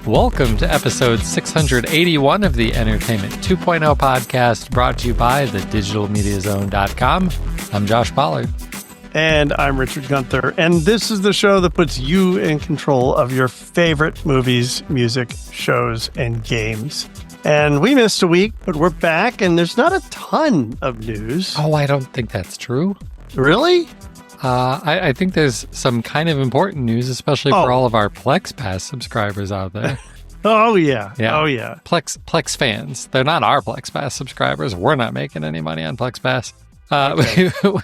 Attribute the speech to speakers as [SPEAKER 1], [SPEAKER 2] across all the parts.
[SPEAKER 1] Welcome to episode 681 of the Entertainment 2.0 podcast, brought to you by thedigitalmediazone.com. I'm Josh Pollard.
[SPEAKER 2] And I'm Richard Gunther. And this is the show that puts you in control of your favorite movies, music, shows, and games. And we missed a week, but we're back, and there's not a ton of news.
[SPEAKER 1] Oh, I don't think that's true.
[SPEAKER 2] Really?
[SPEAKER 1] I think there's some kind of important news, especially for all of our Plex Pass subscribers out there.
[SPEAKER 2] Oh, yeah. Oh, yeah.
[SPEAKER 1] Plex fans. They're not our Plex Pass subscribers. We're not making any money on Plex Pass.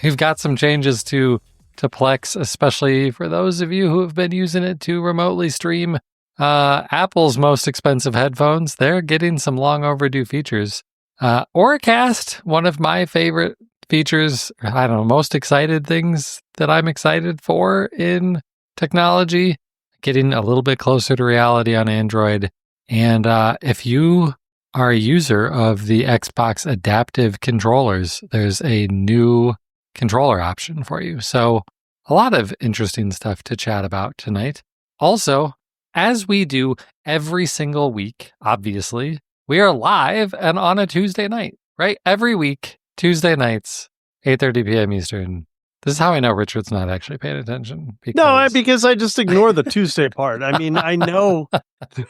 [SPEAKER 1] We've got some changes to Plex, especially for those of you who have been using it to remotely stream Apple's most expensive headphones. They're getting some long overdue features. Auracast, one of my favorite features, I don't know, most excited things that I'm excited for in technology, getting a little bit closer to reality on Android. And if you are a user of the Xbox adaptive controllers, there's a new controller option for you. So a lot of interesting stuff to chat about tonight. Also, as we do every single week, obviously, we are live and on a Tuesday night, right? Every week, Tuesday nights, 8:30 p.m. Eastern. This is how I know Richard's not actually paying attention.
[SPEAKER 2] Because I just ignore the Tuesday part. I mean, I know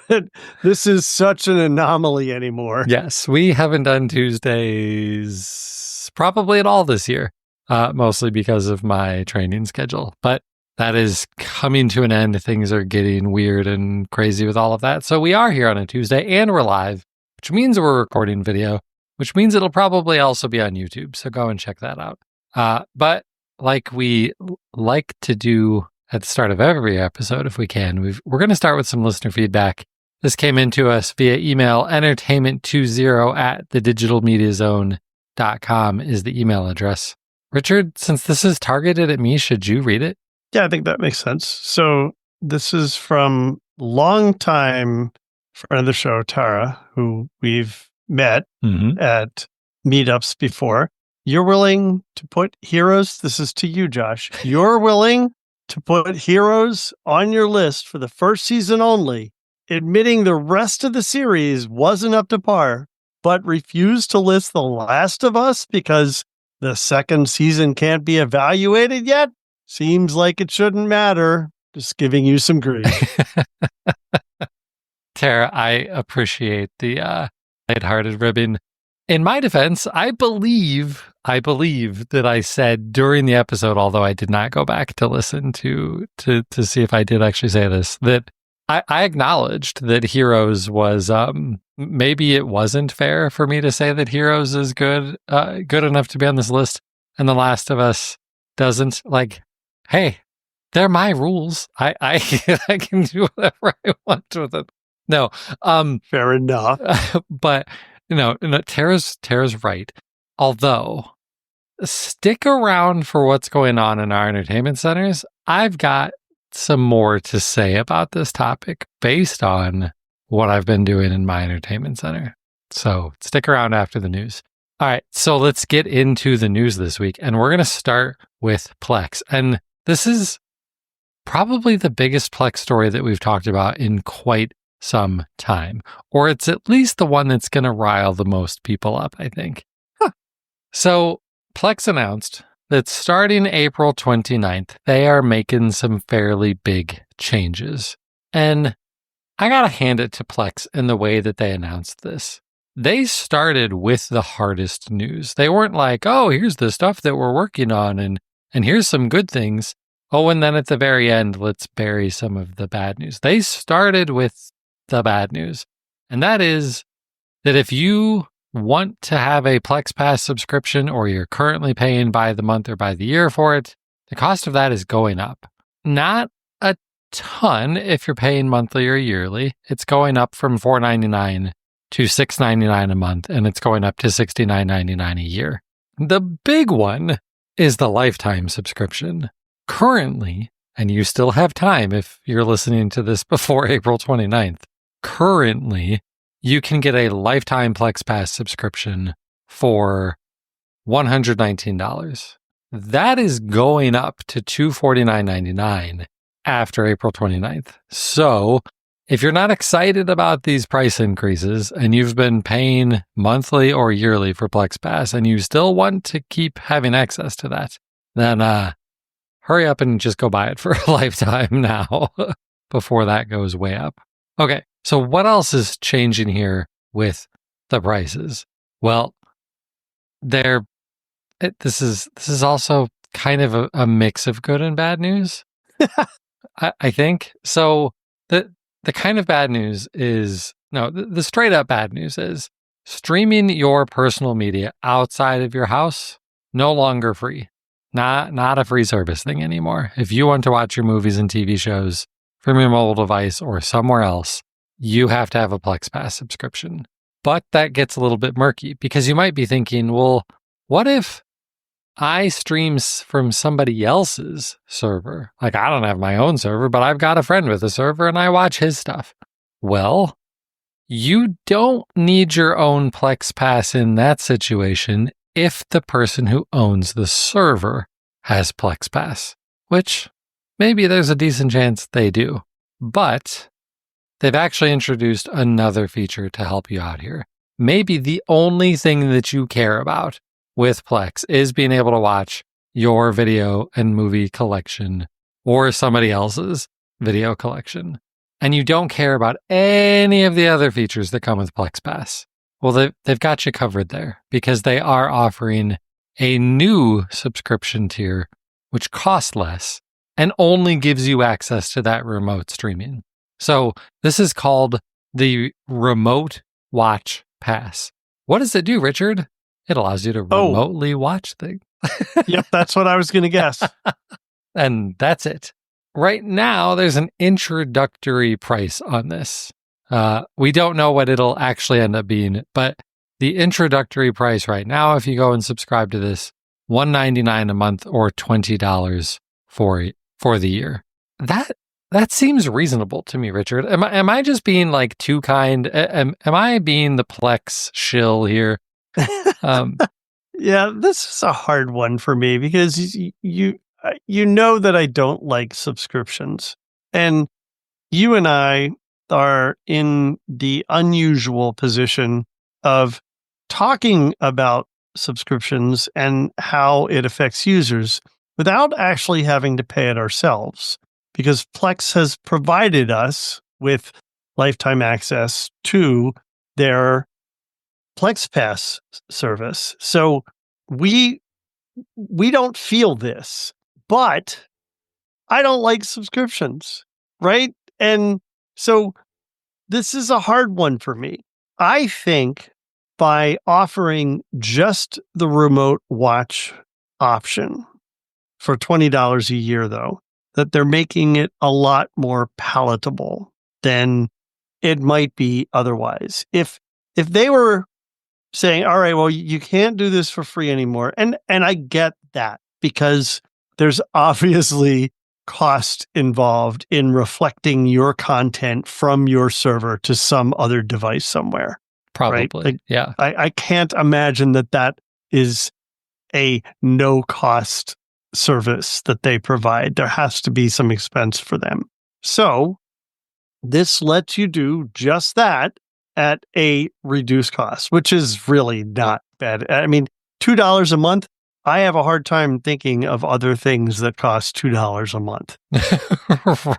[SPEAKER 2] that this is such an anomaly anymore.
[SPEAKER 1] Yes, we haven't done Tuesdays probably at all this year, mostly because of my training schedule. But that is coming to an end. Things are getting weird and crazy with all of that. So we are here on a Tuesday and we're live, which means we're recording video, which means it'll probably also be on YouTube. So go and check that out. But like we like to do at the start of every episode, if we can, we're going to start with some listener feedback. This came into us via email. entertainment20@thedigitalmediazone.com is the email address. Richard, since this is targeted at me, should you read it?
[SPEAKER 2] Yeah, I think that makes sense. So this is from longtime friend of the show, Tara, who we've met at meetups before. You're willing to put Heroes, this is to you, Josh, you're willing to put Heroes on your list for the first season only, admitting the rest of the series wasn't up to par, but refused to list The Last of Us because the second season can't be evaluated yet? Seems like it shouldn't matter. Just giving you some grief.
[SPEAKER 1] Tara, I appreciate the lighthearted ribbon. In my defense, I believe that I said during the episode, although I did not go back to listen to see if I did actually say this, that I acknowledged that Heroes was, maybe it wasn't fair for me to say that Heroes is good enough to be on this list, and The Last of Us doesn't. Like, hey, they're my rules. I can do whatever I want with it. No,
[SPEAKER 2] fair enough.
[SPEAKER 1] But Tara's right. Although, stick around for what's going on in our entertainment centers. I've got some more to say about this topic based on what I've been doing in my entertainment center. So stick around after the news. All right, so let's get into the news this week. And we're going to start with Plex. And this is probably the biggest Plex story that we've talked about in quite some time, or it's at least the one that's going to rile the most people up, I think. So Plex announced that starting April 29th, they are making some fairly big changes. And I got to hand it to Plex in the way that they announced this. They started with the hardest news. They weren't like, oh, here's the stuff that we're working on and here's some good things. Oh, and then at the very end, let's bury some of the bad news. They started with the bad news. And that is that if you want to have a Plex Pass subscription or you're currently paying by the month or by the year for it, the cost of that is going up. Not a ton if you're paying monthly or yearly. It's going up from $4.99 to $6.99 a month, and it's going up to $69.99 a year. The big one is the lifetime subscription. Currently, and you still have time if you're listening to this before April 29th, currently, you can get a lifetime Plex Pass subscription for $119. That is going up to $249.99 after April 29th. So if you're not excited about these price increases and you've been paying monthly or yearly for Plex Pass and you still want to keep having access to that, then hurry up and just go buy it for a lifetime now before that goes way up. Okay, so what else is changing here with the prices? Well, this is also kind of a mix of good and bad news. I think so. The kind of bad news is the straight up bad news is streaming your personal media outside of your house no longer free. Not a free service thing anymore. If you want to watch your movies and TV shows from your mobile device or somewhere else, you have to have a Plex Pass subscription. But that gets a little bit murky because you might be thinking, well, what if I stream from somebody else's server? Like, I don't have my own server, but I've got a friend with a server and I watch his stuff. Well, you don't need your own Plex Pass in that situation if the person who owns the server has Plex Pass, which maybe there's a decent chance they do. But they've actually introduced another feature to help you out here. Maybe the only thing that you care about with Plex is being able to watch your video and movie collection or somebody else's video collection. And you don't care about any of the other features that come with Plex Pass. Well, they've got you covered there because they are offering a new subscription tier, which costs less and only gives you access to that remote streaming. So this is called the Remote Watch Pass. What does it do, Richard? It allows you to remotely watch things.
[SPEAKER 2] Yep, that's what I was going to guess.
[SPEAKER 1] And that's it. Right now, there's an introductory price on this. We don't know what it'll actually end up being, but the introductory price right now, if you go and subscribe to this, $1.99 a month or $20 for the year. That seems reasonable to me, Richard. Am I just being like too kind? Am I being the Plex shill here?
[SPEAKER 2] Yeah, this is a hard one for me because you know that I don't like subscriptions, and you and I are in the unusual position of talking about subscriptions and how it affects users without actually having to pay it ourselves, because Plex has provided us with lifetime access to their Plex Pass service. So we don't feel this, but I don't like subscriptions, right? And so this is a hard one for me. I think by offering just the remote watch option for $20 a year, though, that they're making it a lot more palatable than it might be otherwise. If they were saying, all right, well, you can't do this for free anymore. And I get that because there's obviously cost involved in reflecting your content from your server to some other device somewhere.
[SPEAKER 1] Probably,
[SPEAKER 2] right? Like,
[SPEAKER 1] yeah.
[SPEAKER 2] I can't imagine that is a no-cost service that they provide. There has to be some expense for them. So this lets you do just that at a reduced cost, which is really not bad. I mean, $2 a month, I have a hard time thinking of other things that cost $2 a month.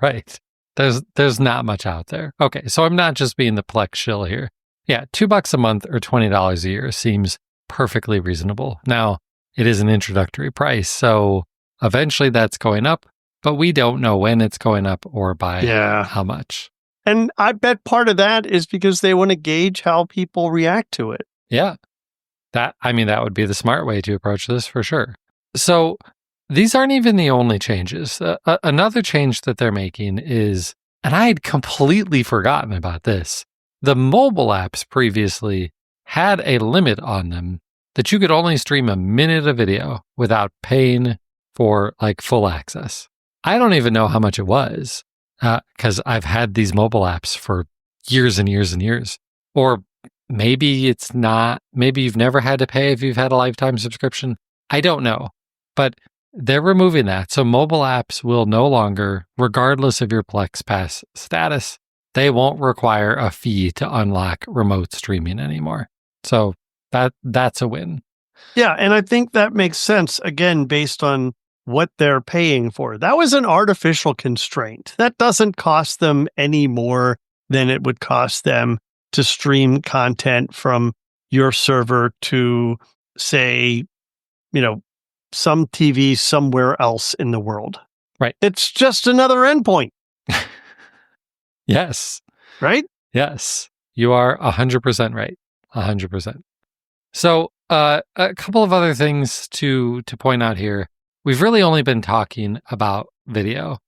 [SPEAKER 1] Right. There's not much out there. Okay, so I'm not just being the Plex shill here. Yeah, $2 a month or $20 a year seems perfectly reasonable. Now, it is an introductory price, so eventually that's going up, but we don't know when it's going up or by how much.
[SPEAKER 2] And I bet part of that is because they want to gauge how people react to it.
[SPEAKER 1] Yeah. That would be the smart way to approach this for sure. So these aren't even the only changes. Another change that they're making is, and I had completely forgotten about this, the mobile apps previously had a limit on them that you could only stream a minute of video without paying for like full access. I don't even know how much it was because I've had these mobile apps for years and years and years. Or maybe it's not, maybe you've never had to pay if you've had a lifetime subscription. I don't know, but they're removing that. So mobile apps will no longer, regardless of your Plex Pass status, they won't require a fee to unlock remote streaming anymore. So that's a win.
[SPEAKER 2] Yeah, and I think that makes sense, again, based on what they're paying for. That was an artificial constraint. That doesn't cost them any more than it would cost them to stream content from your server to, say, some TV somewhere else in the world.
[SPEAKER 1] Right.
[SPEAKER 2] It's just another endpoint.
[SPEAKER 1] Yes.
[SPEAKER 2] Right?
[SPEAKER 1] Yes. You are 100% right. 100%. So a couple of other things to point out here. We've really only been talking about video,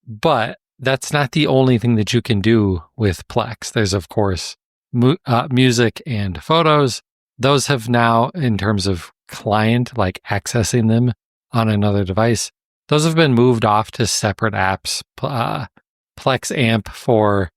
[SPEAKER 1] but that's not the only thing that you can do with Plex. There's, of course, music and photos. Those have now, in terms of client, like accessing them on another device, those have been moved off to separate apps. Plex Amp for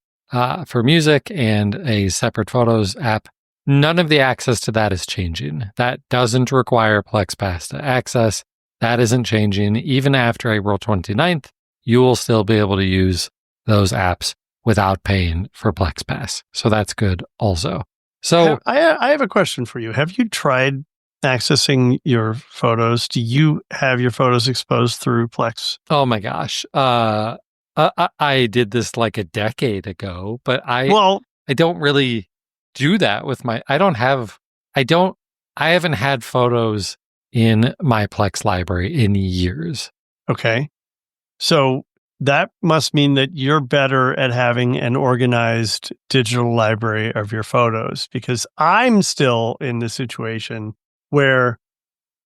[SPEAKER 1] music and a separate photos app. None of the access to that is changing. That doesn't require Plex Pass to access. That isn't changing. Even after April 29th, you will still be able to use those apps without paying for Plex Pass. So that's good also. So
[SPEAKER 2] I have a question for you. Have you tried accessing your photos? Do you have your photos exposed through Plex?
[SPEAKER 1] Oh my gosh. I did this like a decade ago, but I don't really do that with my, I haven't had photos in my Plex library in years.
[SPEAKER 2] Okay. So that must mean that you're better at having an organized digital library of your photos, because I'm still in the situation where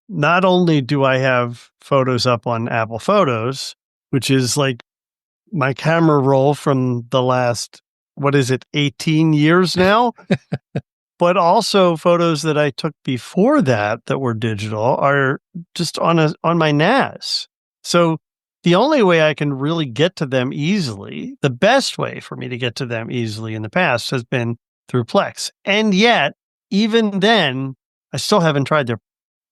[SPEAKER 2] not only do I have photos up on Apple Photos, which is like my camera roll from the last, 18 years now? But also photos that I took before that were digital are just on my NAS. So the only way I can really get to them easily, the best way for me to get to them easily in the past has been through Plex. And yet, even then, I still haven't tried their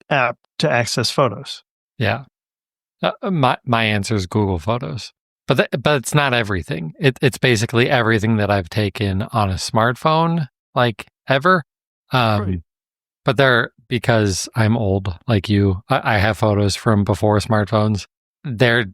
[SPEAKER 2] app to access photos.
[SPEAKER 1] Yeah. My answer is Google Photos. But it's not everything. It's basically everything that I've taken on a smartphone, like ever.
[SPEAKER 2] Right.
[SPEAKER 1] But because I'm old, like you, I have photos from before smartphones. They're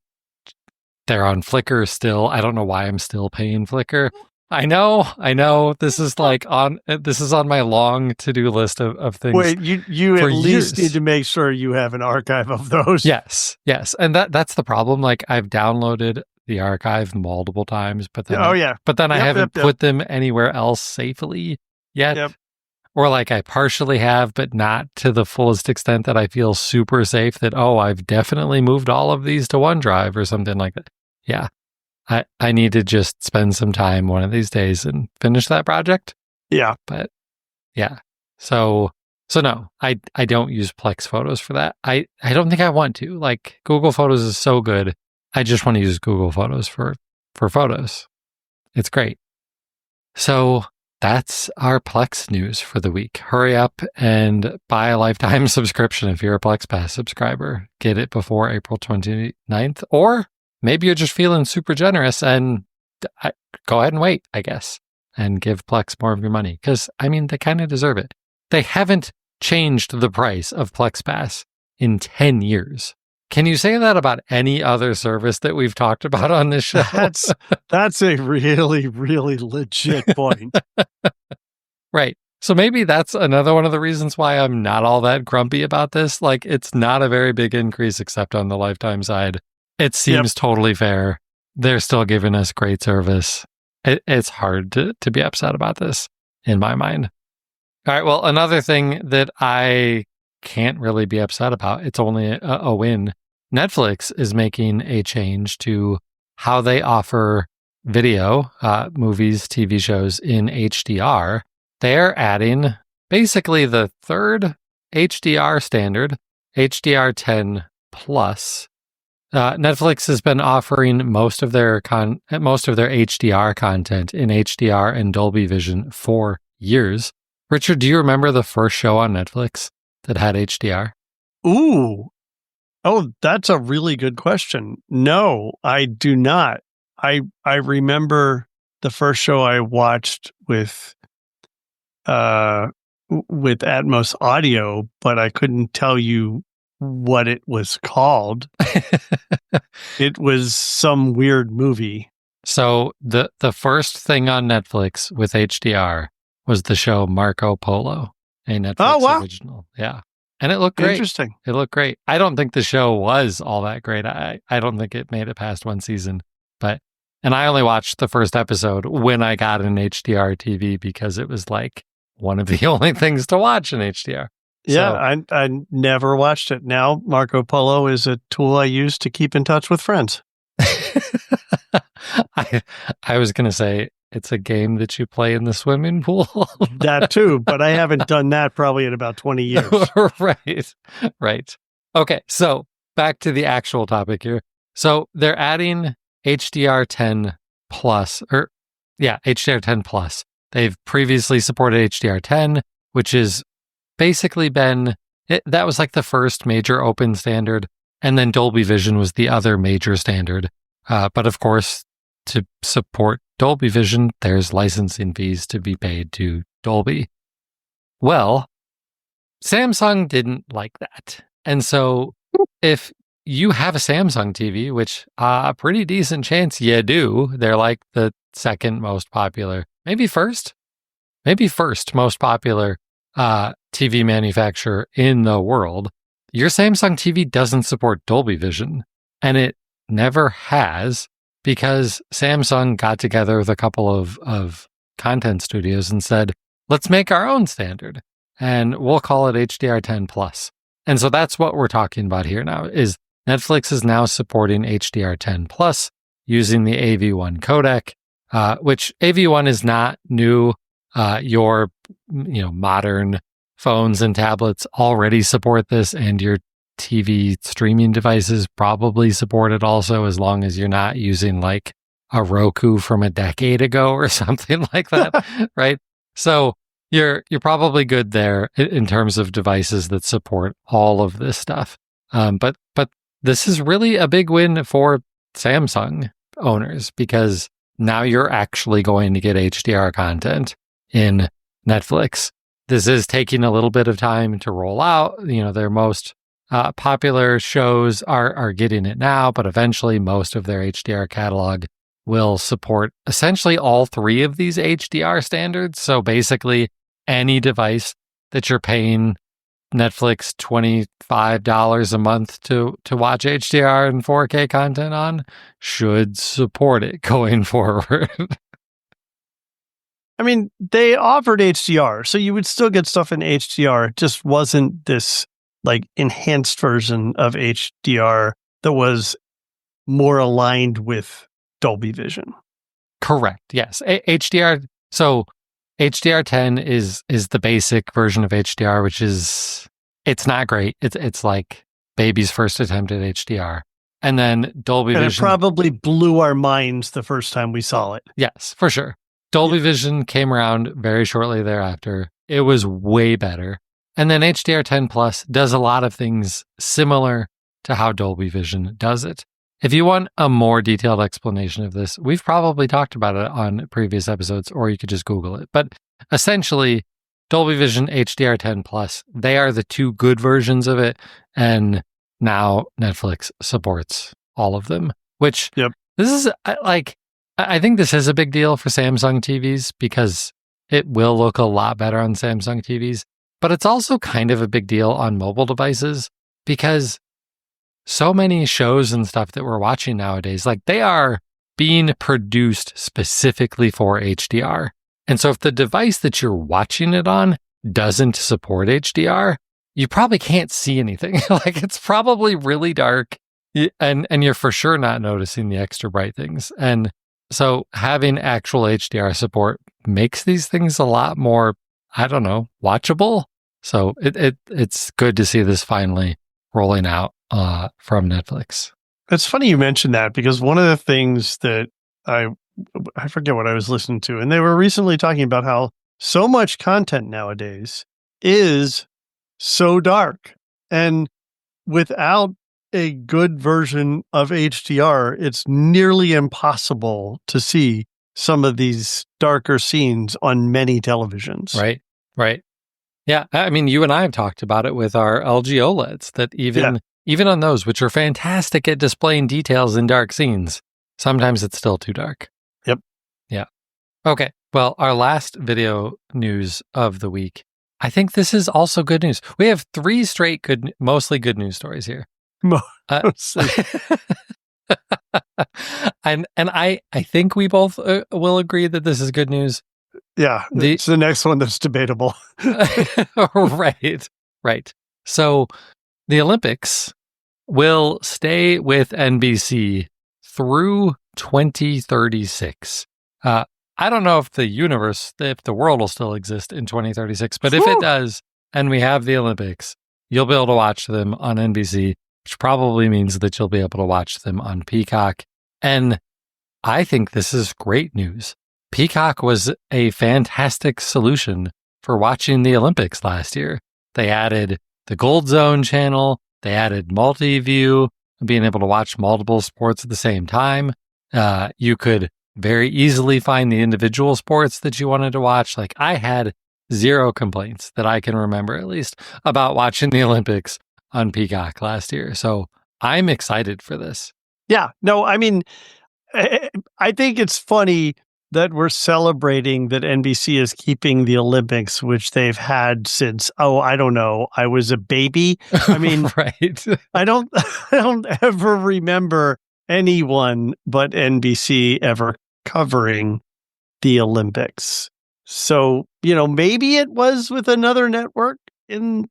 [SPEAKER 1] on Flickr still. I don't know why I'm still paying Flickr. I know. This is on my long to-do list of things.
[SPEAKER 2] Wait, you at least need to make sure you have an archive of those.
[SPEAKER 1] Yes. And that's the problem. Like, I've downloaded the archive multiple times, but then I haven't put them anywhere else safely yet.
[SPEAKER 2] Yep.
[SPEAKER 1] Or like I partially have, but not to the fullest extent that I feel super safe that, I've definitely moved all of these to OneDrive or something like that. Yeah. I need to just spend some time one of these days and finish that project.
[SPEAKER 2] Yeah.
[SPEAKER 1] But yeah. So no, I don't use Plex Photos for that. I don't think I want to. Like, Google Photos is so good. I just want to use Google Photos for photos. It's great. So that's our Plex news for the week. Hurry up and buy a lifetime subscription if you're a Plex Pass subscriber. Get it before April 29th, or maybe you're just feeling super generous and go ahead and wait, I guess, and give Plex more of your money, because, they kind of deserve it. They haven't changed the price of Plex Pass in 10 years. Can you say that about any other service that we've talked about on this show?
[SPEAKER 2] That's a really, really legit point.
[SPEAKER 1] Right. So maybe that's another one of the reasons why I'm not all that grumpy about this. Like, it's not a very big increase except on the lifetime side. It seems totally fair. They're still giving us great service. It's hard to be upset about this, in my mind. All right. Well, another thing that I can't really be upset about, it's only a win. Netflix is making a change to how they offer video, movies, TV shows in HDR. They're adding basically the third HDR standard, HDR10 plus. Netflix has been offering most of their HDR content in HDR and Dolby Vision for years. Richard, do you remember the first show on Netflix that had HDR?
[SPEAKER 2] Ooh. Oh, that's a really good question. No, I do not. I remember the first show I watched with Atmos audio, but I couldn't tell you what it was called. It was some weird movie.
[SPEAKER 1] So the first thing on Netflix with HDR was the show Marco Polo, a Netflix original. Yeah. And it looked great.
[SPEAKER 2] Interesting.
[SPEAKER 1] It looked great. I don't think the show was all that great. I don't think it made it past one season. And I only watched the first episode when I got an HDR TV because it was like one of the only things to watch in HDR.
[SPEAKER 2] Yeah, I never watched it. Now Marco Polo is a tool I use to keep in touch with friends.
[SPEAKER 1] I was going to say it's a game that you play in the swimming pool.
[SPEAKER 2] That too, but I haven't done that probably in about 20 years.
[SPEAKER 1] Right. Okay, so back to the actual topic here. So they're adding HDR10 Plus, HDR10 Plus. They've previously supported HDR10, which has basically been, that was like the first major open standard, and then Dolby Vision was the other major standard. But of course, to support Dolby Vision, there's licensing fees to be paid to Dolby. Well, Samsung didn't like that. And so if you have a Samsung TV, which a pretty decent chance you do, they're like the second most popular, maybe first most popular TV manufacturer in the world. Your Samsung TV doesn't support Dolby Vision, and it never has, because Samsung got together with a couple of content studios and said, let's make our own standard, and we'll call it HDR10 Plus. And so that's what we're talking about here now, is Netflix is now supporting HDR10 Plus using the AV1 codec, which AV1 is not new. Your modern phones and tablets already support this, and your TV streaming devices probably support it also, as long as you're not using like a Roku from a decade ago or something like that, right? So you're probably good there in terms of devices that support all of this stuff. But this is really a big win for Samsung owners, because now you're actually going to get HDR content in Netflix. This is taking a little bit of time to roll out. Their most popular shows are getting it now, but eventually most of their HDR catalog will support essentially all three of these HDR standards. So basically, any device that you're paying Netflix $25 a month to watch HDR and 4K content on should support it going forward.
[SPEAKER 2] I mean, they offered HDR, so you would still get stuff in HDR. It just wasn't this like enhanced version of HDR that was more aligned with Dolby Vision.
[SPEAKER 1] Correct. Yes. HDR. So HDR10 is the basic version of HDR, which is, it's not great. It's like baby's first attempt at HDR. And then Dolby Vision.
[SPEAKER 2] It probably blew our minds the first time we saw it.
[SPEAKER 1] Yes, for sure. Dolby Vision came around very shortly thereafter. It was way better. And then HDR10 Plus does a lot of things similar to how Dolby Vision does it. If you want a more detailed explanation of this, we've probably talked about it on previous episodes, or you could just Google it. But essentially, Dolby Vision, HDR10 Plus, they are the two good versions of it. And now Netflix supports all of them, which this is I think this is a big deal for Samsung TVs, because it will look a lot better on Samsung TVs. But it's also kind of a big deal on mobile devices, because so many shows and stuff that we're watching nowadays, like, they are being produced specifically for HDR. And so if the device that you're watching it on doesn't support HDR, you probably can't see anything. Like, it's probably really dark, and you're for sure not noticing the extra bright things. And so having actual HDR support makes these things a lot more, watchable. So it's good to see this finally rolling out from Netflix.
[SPEAKER 2] It's funny you mentioned that, because one of the things that I forget what I was listening to, and they were recently talking about how so much content nowadays is so dark, and without a good version of HDR, it's nearly impossible to see some of these darker scenes on many televisions.
[SPEAKER 1] Right. Yeah, I mean, you and I have talked about it with our LG OLEDs, that even on those, which are fantastic at displaying details in dark scenes, sometimes it's still too dark.
[SPEAKER 2] Yep.
[SPEAKER 1] Yeah. Okay. Well, our last video news of the week, I think this is also good news. We have 3 straight mostly good news stories here.
[SPEAKER 2] Mostly.
[SPEAKER 1] and I think we both will agree that this is good news.
[SPEAKER 2] Yeah, it's the next one that's debatable.
[SPEAKER 1] Right. So the Olympics will stay with NBC through 2036. I don't know if the world will still exist in 2036, but if it does, and we have the Olympics, you'll be able to watch them on NBC, which probably means that you'll be able to watch them on Peacock. And I think this is great news. Peacock was a fantastic solution for watching the Olympics last year. They added the Gold Zone channel. They added multi-view, being able to watch multiple sports at the same time. You could very easily find the individual sports that you wanted to watch. Like, I had 0 complaints that I can remember, at least, about watching the Olympics on Peacock last year. So I'm excited for this.
[SPEAKER 2] Yeah. No, I mean, I think it's funny that we're celebrating that NBC is keeping the Olympics, which they've had since, I don't know, I was a baby. I mean,
[SPEAKER 1] right.
[SPEAKER 2] I don't ever remember anyone but NBC ever covering the Olympics. So, maybe it was with another network in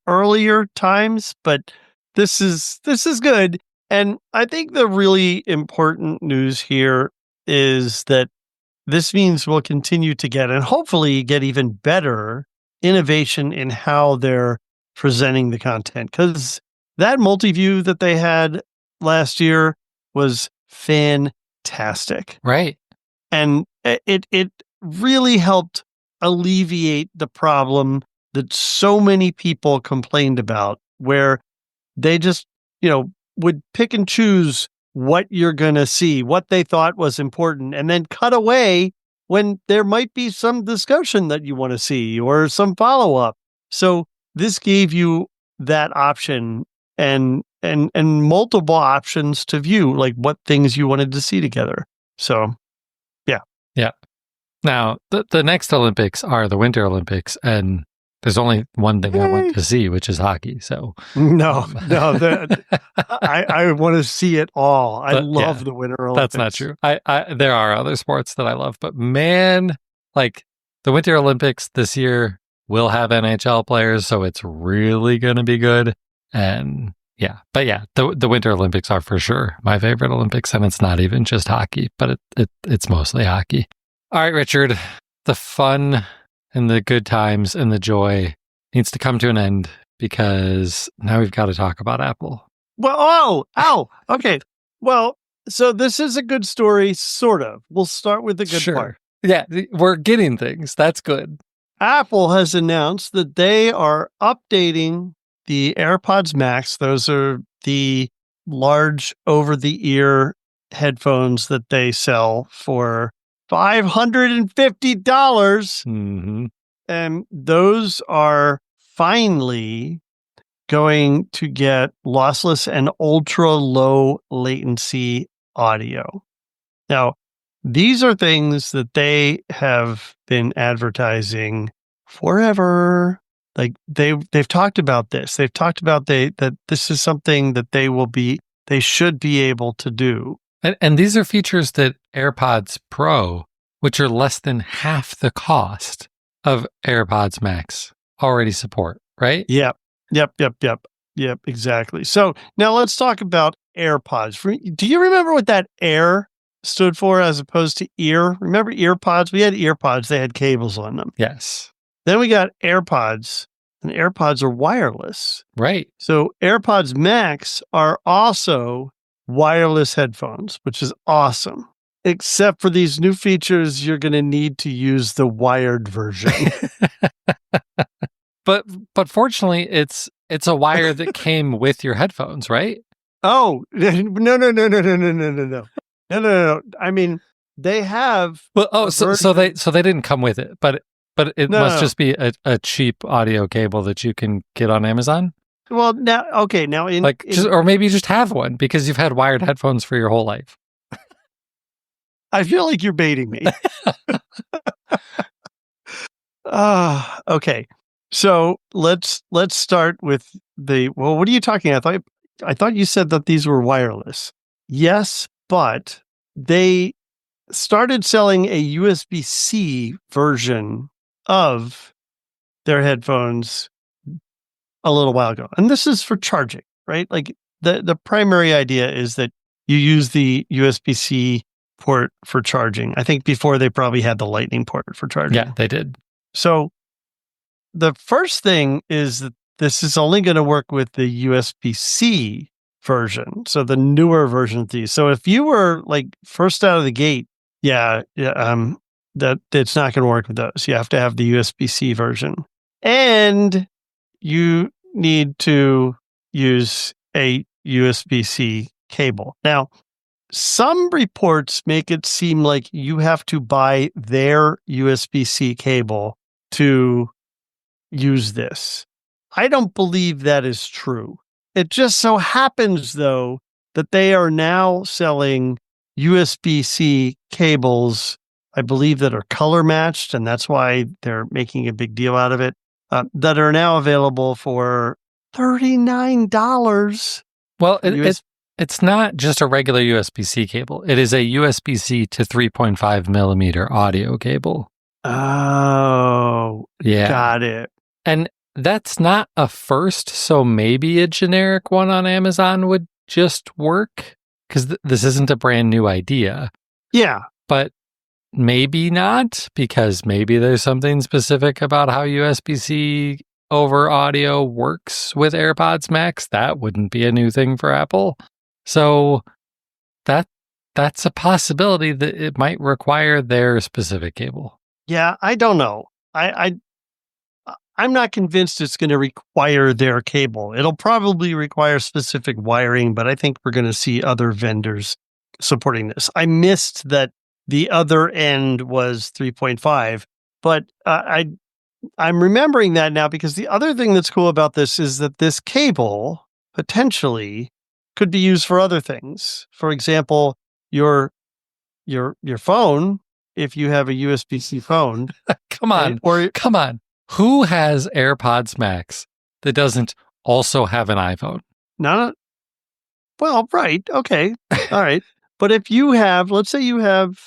[SPEAKER 2] earlier times, but this is good. And I think the really important news here is that this means we'll continue to get, and hopefully get, even better innovation in how they're presenting the content. Because that multi-view that they had last year was fantastic.
[SPEAKER 1] Right.
[SPEAKER 2] And it really helped alleviate the problem that so many people complained about, where they just, would pick and choose what you're going to see, what they thought was important, and then cut away when there might be some discussion that you want to see or some follow-up. So this gave you that option and multiple options to view, like what things you wanted to see together. So, yeah.
[SPEAKER 1] Yeah. Now, the next Olympics are the Winter Olympics, and there's only one thing I want to see, which is hockey. So
[SPEAKER 2] no, I want to see it all. I love the Winter Olympics.
[SPEAKER 1] That's not true. There are other sports that I love, but man, like the Winter Olympics this year will have NHL players, so it's really going to be good. And the Winter Olympics are for sure my favorite Olympics, and it's not even just hockey, but it's mostly hockey. All right, Richard, the fun and the good times and the joy needs to come to an end, because now we've got to talk about Apple.
[SPEAKER 2] Well, okay. Well, so this is a good story, sort of. We'll start with the good part.
[SPEAKER 1] Yeah, we're getting things. That's good.
[SPEAKER 2] Apple has announced that they are updating the AirPods Max. Those are the large over-the-ear headphones that they sell for $550.
[SPEAKER 1] Mm-hmm.
[SPEAKER 2] And those are finally going to get lossless and ultra low latency audio. Now, these are things that they have been advertising forever. Like they've talked about this. They've talked about that this is something that they should be able to do.
[SPEAKER 1] And these are features that AirPods Pro, which are less than half the cost of AirPods Max, already support, right?
[SPEAKER 2] Yep, exactly. So now let's talk about AirPods. Do you remember what that Air stood for as opposed to ear? Remember earpods? We had earpods. They had cables on them.
[SPEAKER 1] Yes.
[SPEAKER 2] Then we got AirPods, and AirPods are wireless.
[SPEAKER 1] Right.
[SPEAKER 2] So AirPods Max are also wireless headphones, which is awesome. Except for these new features, you're going to need to use the wired version.
[SPEAKER 1] But fortunately, it's a wire that came with your headphones, right?
[SPEAKER 2] Oh, no. I mean, They have.
[SPEAKER 1] Well, so they didn't come with it, but it must just be a cheap audio cable that you can get on Amazon.
[SPEAKER 2] Well, now
[SPEAKER 1] or maybe you just have one because you've had wired headphones for your whole life.
[SPEAKER 2] I feel like you're baiting me. Okay. So let's start with what are you talking? I thought you said that these were wireless. Yes, but they started selling a USB-C version of their headphones a little while ago. And this is for charging, right? Like the primary idea is that you use the USB-C port for charging. I think before they probably had the Lightning port for charging.
[SPEAKER 1] Yeah, they did.
[SPEAKER 2] So the first thing is that this is only going to work with the USB-C version. So the newer version of these. So if you were like first out of the gate, that it's not going to work with those. You have to have the USB-C version. And you need to use a USB-C cable. Now, some reports make it seem like you have to buy their USB-C cable to use this. I don't believe that is true. It just so happens, though, that they are now selling USB-C cables, I believe, that are color matched, and that's why they're making a big deal out of it, that are now available for $39.
[SPEAKER 1] Well, it's not just a regular USB-C cable. It is a USB-C to 3.5 millimeter audio cable.
[SPEAKER 2] Oh, yeah. Got it.
[SPEAKER 1] And that's not a first, so maybe a generic one on Amazon would just work, because this isn't a brand new idea.
[SPEAKER 2] Yeah.
[SPEAKER 1] But maybe not, because maybe there's something specific about how USB-C over audio works with AirPods Max. That wouldn't be a new thing for Apple. So that's a possibility that it might require their specific cable.
[SPEAKER 2] Yeah, I don't know. I'm not convinced it's going to require their cable. It'll probably require specific wiring, but I think we're going to see other vendors supporting this. I missed that the other end was 3.5, but I'm remembering that now, because the other thing that's cool about this is that this cable potentially could be used for other things. For example, your phone, if you have a USB-C phone.
[SPEAKER 1] Come on. Who has AirPods Max that doesn't also have an iPhone?
[SPEAKER 2] Well, right. Okay. All right. But if you have, let's say you have,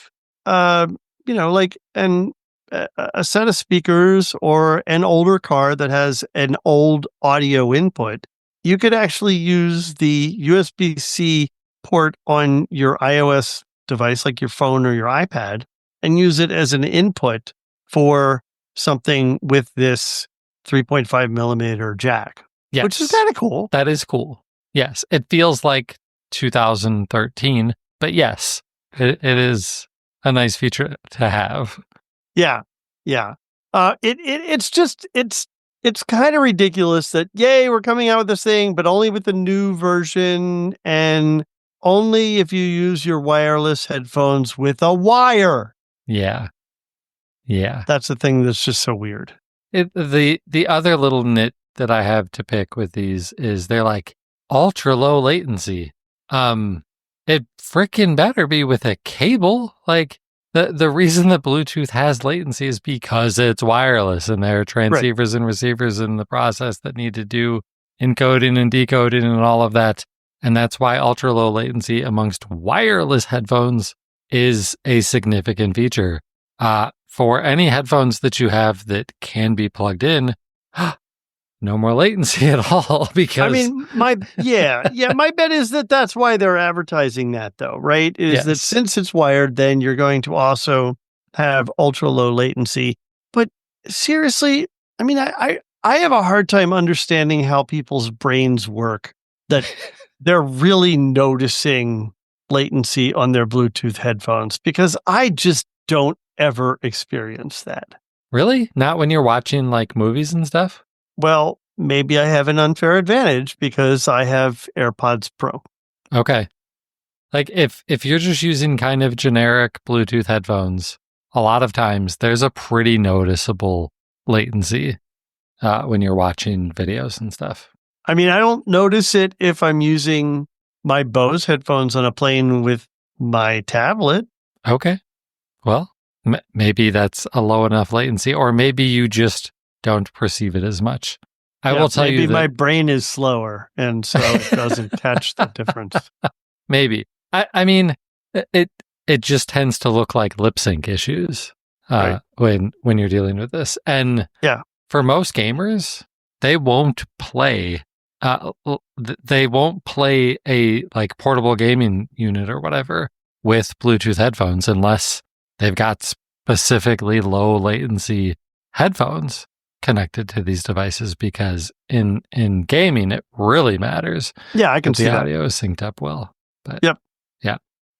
[SPEAKER 2] like a set of speakers or an older car that has an old audio input, you could actually use the USB-C port on your iOS device, like your phone or your iPad, and use it as an input for something with this 3.5 millimeter jack. Yes. Which is kind of cool.
[SPEAKER 1] That is cool. Yes. It feels like 2013, but yes, it is a nice feature to have.
[SPEAKER 2] Yeah. Yeah. It's kind of ridiculous that, yay, we're coming out with this thing, but only with the new version, and only if you use your wireless headphones with a wire.
[SPEAKER 1] Yeah. Yeah.
[SPEAKER 2] That's the thing that's just so weird.
[SPEAKER 1] The other little nit that I have to pick with these is they're like ultra low latency. It freaking better be with a cable. Like the reason that Bluetooth has latency is because it's wireless, and there are transceivers and receivers in the process that need to do encoding and decoding and all of that. And that's why ultra low latency amongst wireless headphones is a significant feature. For any headphones that you have that can be plugged in, no more latency at all. Because
[SPEAKER 2] I mean, my bet is that that's why they're advertising that, though, right? Is that since it's wired, then you're going to also have ultra low latency. But seriously, I mean, I have a hard time understanding how people's brains work, that they're really noticing latency on their Bluetooth headphones, because I just don't ever experience that.
[SPEAKER 1] Really? Not when you're watching like movies and stuff?
[SPEAKER 2] Well, maybe I have an unfair advantage because I have AirPods Pro.
[SPEAKER 1] Okay. Like if you're just using kind of generic Bluetooth headphones, a lot of times there's a pretty noticeable latency when you're watching videos and stuff.
[SPEAKER 2] I mean, I don't notice it if I'm using my Bose headphones on a plane with my tablet.
[SPEAKER 1] Okay. Well, maybe that's a low enough latency, or maybe you just don't perceive it as much. I will tell you that
[SPEAKER 2] my brain is slower, and so it doesn't catch the difference.
[SPEAKER 1] Maybe. I mean, it just tends to look like lip sync issues when you're dealing with this. And for most gamers, they won't play a like portable gaming unit or whatever with Bluetooth headphones unless they've got specifically low latency headphones connected to these devices, because in gaming it really matters.
[SPEAKER 2] Yeah, I can see
[SPEAKER 1] the audio is synced up well. But
[SPEAKER 2] yeah.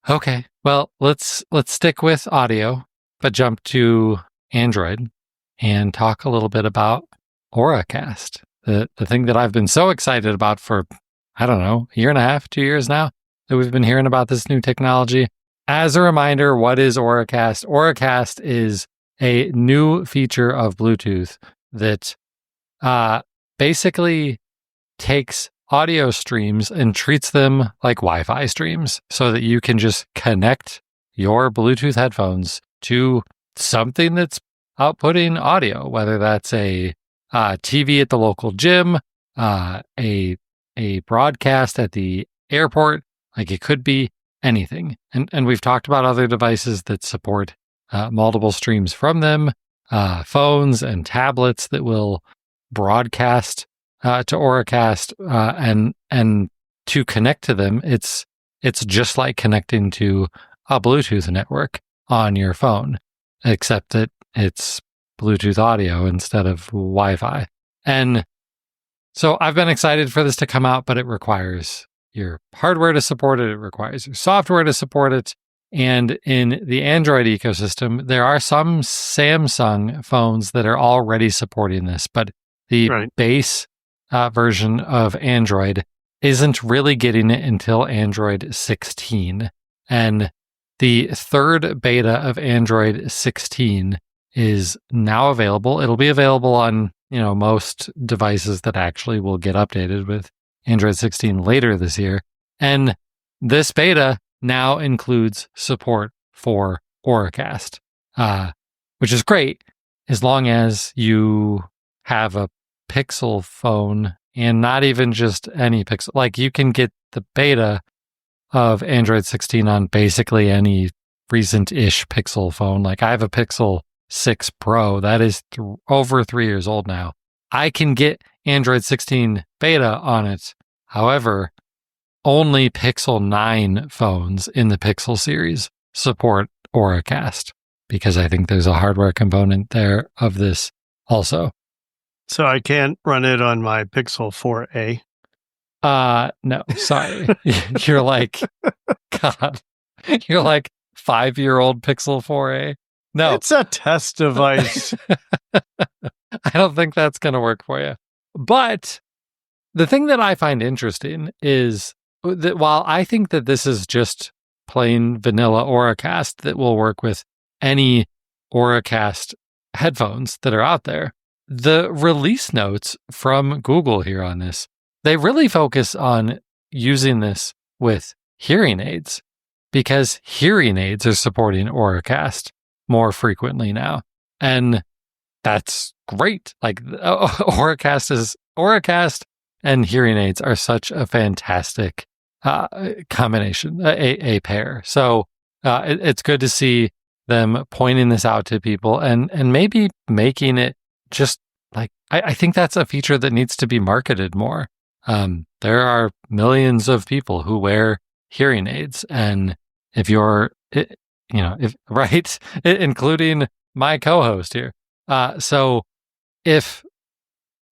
[SPEAKER 1] Okay. Well, let's stick with audio, but jump to Android and talk a little bit about Auracast, the thing that I've been so excited about for, I don't know, a year and a half, 2 years now, that we've been hearing about this new technology. As a reminder, what is Auracast? Auracast is a new feature of Bluetooth that basically takes audio streams and treats them like Wi-Fi streams so that you can just connect your Bluetooth headphones to something that's outputting audio, whether that's a TV at the local gym, a broadcast at the airport. Like, it could be anything. And we've talked about other devices that support multiple streams from them, phones and tablets that will broadcast to Auracast, and to connect to them, it's just like connecting to a Bluetooth network on your phone, except that it's Bluetooth audio instead of Wi-Fi. And so I've been excited for this to come out, but it requires your hardware to support it. It requires your software to support it. And in the Android ecosystem, there are some Samsung phones that are already supporting this, but the base version of Android isn't really getting it until Android 16. And the third beta of Android 16 is now available. It'll be available on, most devices that actually will get updated with Android 16 later this year. And this beta now includes support for Auracast, which is great as long as you have a Pixel phone, and not even just any Pixel. Like, you can get the beta of Android 16 on basically any recent-ish Pixel phone. Like, I have a Pixel 6 Pro that is over 3 years old now. I can get Android 16 beta on it. However, only Pixel 9 phones in the Pixel series support Auracast, because I think there's a hardware component there of this also.
[SPEAKER 2] So I can't run it on my Pixel 4a?
[SPEAKER 1] No, sorry. You're like, God, you're like 5-year-old Pixel 4a. No.
[SPEAKER 2] It's a test device.
[SPEAKER 1] I don't think that's going to work for you. But the thing that I find interesting is that while I think that this is just plain vanilla Auracast that will work with any Auracast headphones that are out there, the release notes from Google here on this, they really focus on using this with hearing aids, because hearing aids are supporting Auracast more frequently now. And that's great. Like, Auracast and hearing aids are such a fantastic combination, a pair. So it's good to see them pointing this out to people and maybe making it just like, I think that's a feature that needs to be marketed more. There are millions of people who wear hearing aids, and if you're, including my co-host here. So if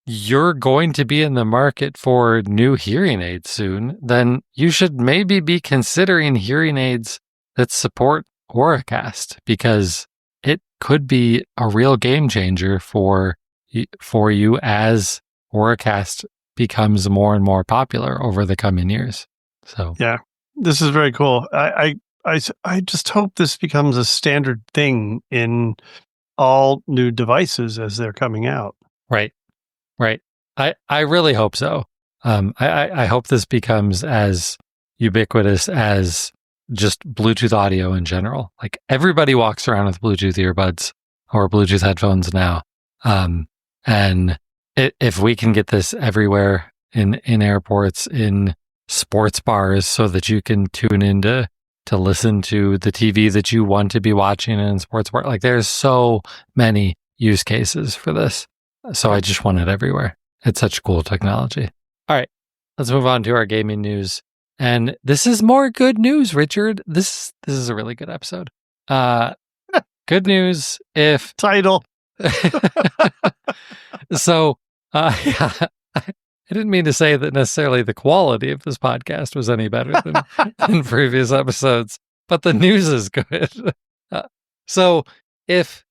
[SPEAKER 1] you're going to be in the market for new hearing aids soon, then you should maybe be considering hearing aids that support Auracast, because it could be a real game changer for you as Auracast becomes more and more popular over the coming years. So
[SPEAKER 2] yeah, This is very cool. I just hope this becomes a standard thing in all new devices as they're coming out.
[SPEAKER 1] Right. I really hope so. I hope this becomes as ubiquitous as just Bluetooth audio in general. Like everybody walks around with Bluetooth earbuds or Bluetooth headphones now. And if we can get this everywhere in airports, in sports bars, so that you can tune in to listen to the TV that you want to be watching in sports bar, like there's so many use cases for this. So I just want it everywhere. It's such cool technology. All right, let's move on to our gaming news. And this is more good news, Richard. This is a really good episode. Good news if
[SPEAKER 2] title.
[SPEAKER 1] So, yeah, I didn't mean to say that necessarily the quality of this podcast was any better than previous episodes, but the news is good. So if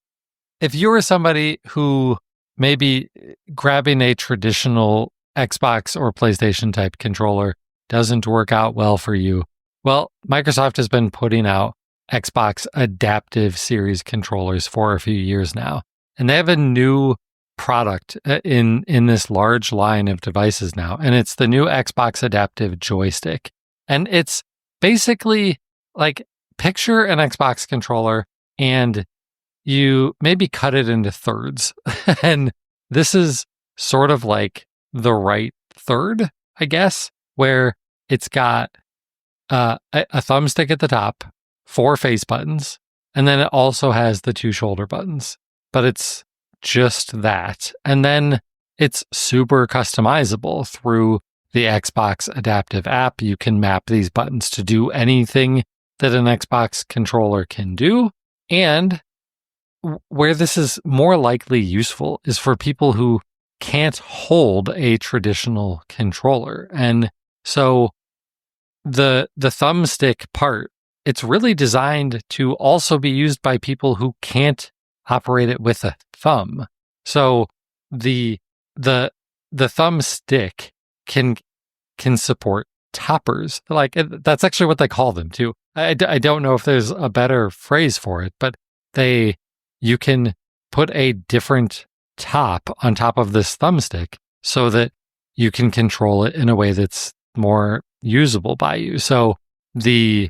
[SPEAKER 1] you're somebody who maybe grabbing a traditional Xbox or PlayStation type controller doesn't work out well for you, well, Microsoft has been putting out Xbox Adaptive Series controllers for a few years now. And they have a new product in this large line of devices now. And it's the new Xbox Adaptive Joystick. And it's basically like picture an Xbox controller and you maybe cut it into thirds. And this is sort of like the right third, I guess, where it's got a thumbstick at the top, 4 face buttons, and then it also has the 2 shoulder buttons. But it's just that. And then it's super customizable through the Xbox Adaptive app. You can map these buttons to do anything that an Xbox controller can do. And where this is more likely useful is for people who can't hold a traditional controller. And so the thumbstick part, it's really designed to also be used by people who can't operate it with a thumb. So the thumbstick can support toppers. Like that's actually what they call them too. I don't know if there's a better phrase for it, but you can put a different top on top of this thumbstick so that you can control it in a way that's more usable by you. So the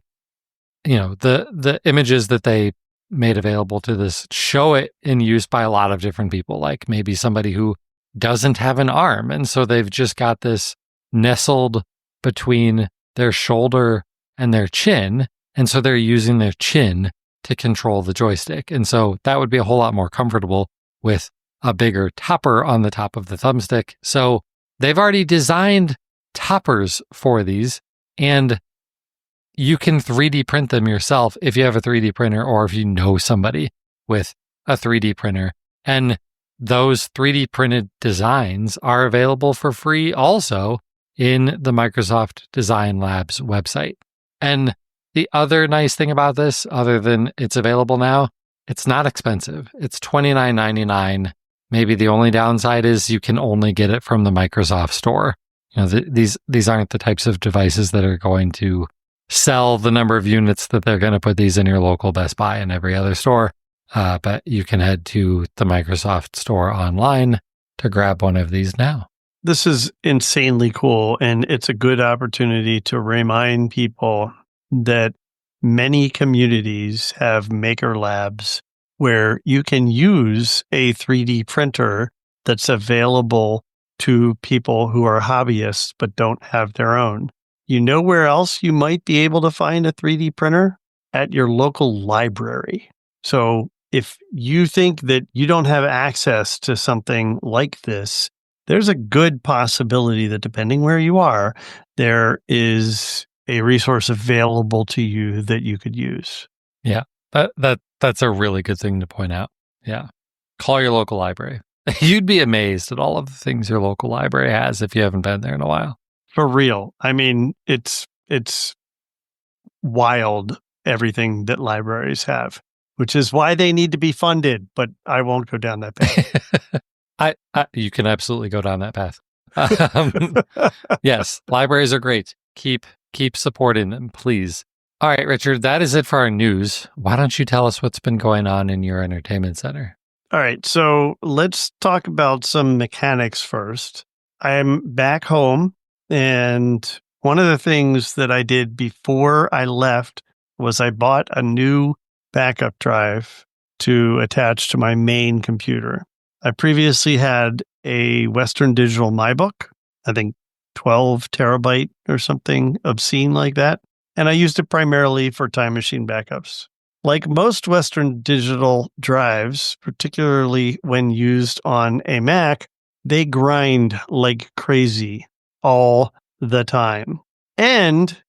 [SPEAKER 1] images that they made available to this show it in use by a lot of different people, like maybe somebody who doesn't have an arm. And so they've just got this nestled between their shoulder and their chin. And so they're using their chin to control the joystick. And so that would be a whole lot more comfortable with a bigger topper on the top of the thumbstick. So they've already designed toppers for these, and you can 3D print them yourself if you have a 3D printer or if you know somebody with a 3D printer. And those 3D printed designs are available for free also in the Microsoft Design Labs website. And the other nice thing about this, other than it's available now, it's not expensive. It's $29.99. Maybe the only downside is you can only get it from the Microsoft Store. You know, these aren't the types of devices that are going to sell the number of units that they're going to put these in your local Best Buy and every other store. But you can head to the Microsoft Store online to grab one of these now.
[SPEAKER 2] This is insanely cool, and it's a good opportunity to remind people that many communities have maker labs where you can use a 3D printer that's available to people who are hobbyists but don't have their own. You know where else you might be able to find a 3D printer? At your local library. So if you think that you don't have access to something like this, there's a good possibility that depending where you are, there is a resource available to you that you could use.
[SPEAKER 1] Yeah, that's a really good thing to point out. Yeah. Call your local library. You'd be amazed at all of the things your local library has if you haven't been there in a while.
[SPEAKER 2] For real. I mean, it's wild, everything that libraries have, which is why they need to be funded, but I won't go down that path.
[SPEAKER 1] You can absolutely go down that path. Yes, libraries are great. Keep Keep supporting them, please. All right, Richard, that is it for our news. Why don't you tell us what's been going on in your entertainment center?
[SPEAKER 2] All right, so let's talk about some mechanics first. I'm back home, and one of the things that I did before I left was I bought a new backup drive to attach to my main computer. I previously had a Western Digital MyBook, I think 12 terabyte or something obscene like that, and I used it primarily for Time Machine backups. Like most Western Digital drives, particularly when used on a Mac, they grind like crazy all the time and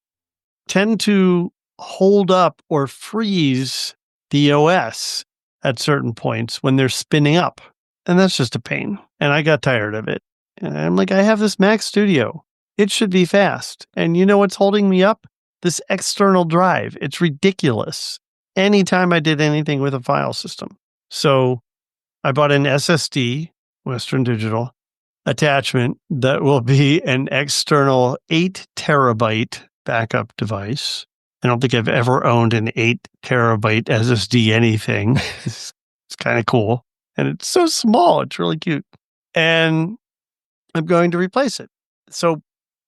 [SPEAKER 2] tend to hold up or freeze the OS at certain points when they're spinning up. And that's just a pain. And I got tired of it. And I'm like, I have this Mac Studio. It should be fast. And you know what's holding me up? This external drive. It's ridiculous. Anytime I did anything with a file system. So I bought an SSD, Western Digital, attachment that will be an external 8 terabyte backup device. I don't think I've ever owned an 8 terabyte SSD anything. It's kind of cool. And it's so small. It's really cute. And I'm going to replace it. So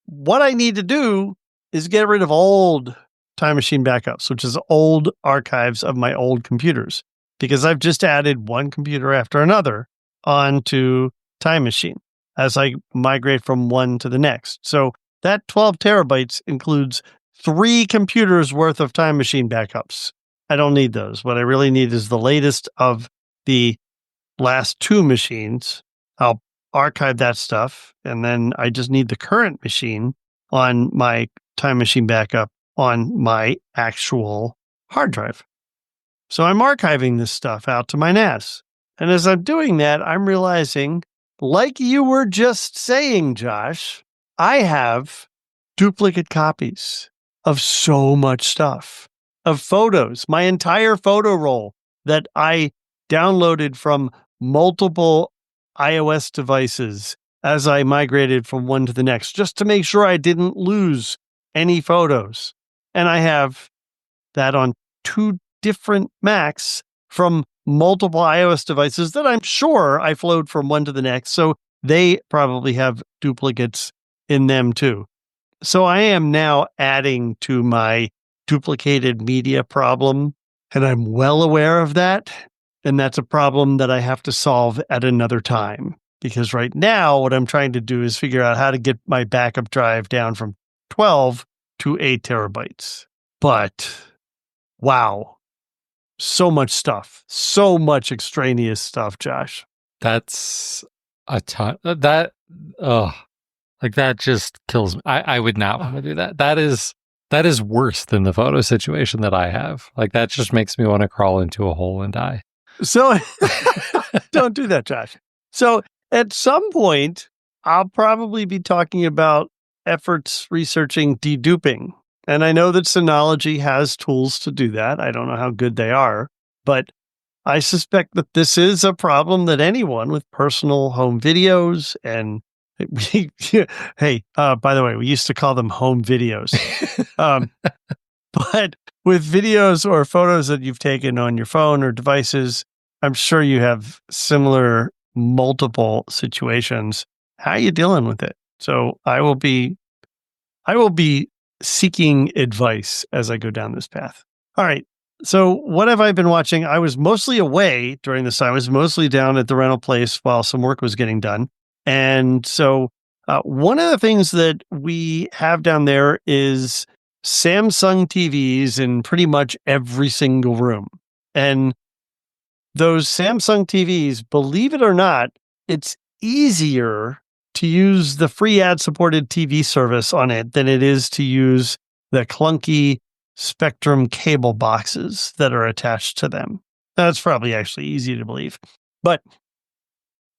[SPEAKER 2] what I need to do is get rid of old Time Machine backups, which is old archives of my old computers, because I've just added one computer after another onto Time Machine as I migrate from one to the next. So that 12 terabytes includes 3 computers worth of Time Machine backups. I don't need those. What I really need is the latest of the last 2 machines. I'll archive that stuff, and then I just need the current machine on my Time Machine backup on my actual hard drive. So I'm archiving this stuff out to my NAS. And as I'm doing that, I'm realizing, like you were just saying, Josh, I have duplicate copies of so much stuff, of photos, my entire photo roll that I downloaded from multiple iOS devices as I migrated from one to the next, just to make sure I didn't lose any photos. And I have that on 2 different Macs from multiple iOS devices that I'm sure I flowed from one to the next. So they probably have duplicates in them too. So I am now adding to my duplicated media problem, and I'm well aware of that. And that's a problem that I have to solve at another time. Because right now, what I'm trying to do is figure out how to get my backup drive down from 12 to 8 terabytes. But wow, so much stuff, so much extraneous stuff, Josh.
[SPEAKER 1] That's a ton. That just kills me. I would not want to do that. That is worse than the photo situation that I have. Like, that just makes me want to crawl into a hole and die.
[SPEAKER 2] So don't do that, Josh. So at some point, I'll probably be talking about efforts researching deduping. And I know that Synology has tools to do that. I don't know how good they are, but I suspect that this is a problem that anyone with personal home videos and hey, by the way, we used to call them home videos. But with videos or photos that you've taken on your phone or devices, I'm sure you have similar multiple situations. How are you dealing with it? So I will be seeking advice as I go down this path. All right. So what have I been watching? I was mostly away during this time. I was mostly down at the rental place while some work was getting done. And so one of the things that we have down there is Samsung TVs in pretty much every single room. And those Samsung TVs, believe it or not, it's easier to use the free ad-supported TV service on it than it is to use the clunky Spectrum cable boxes that are attached to them. That's probably actually easy to believe. But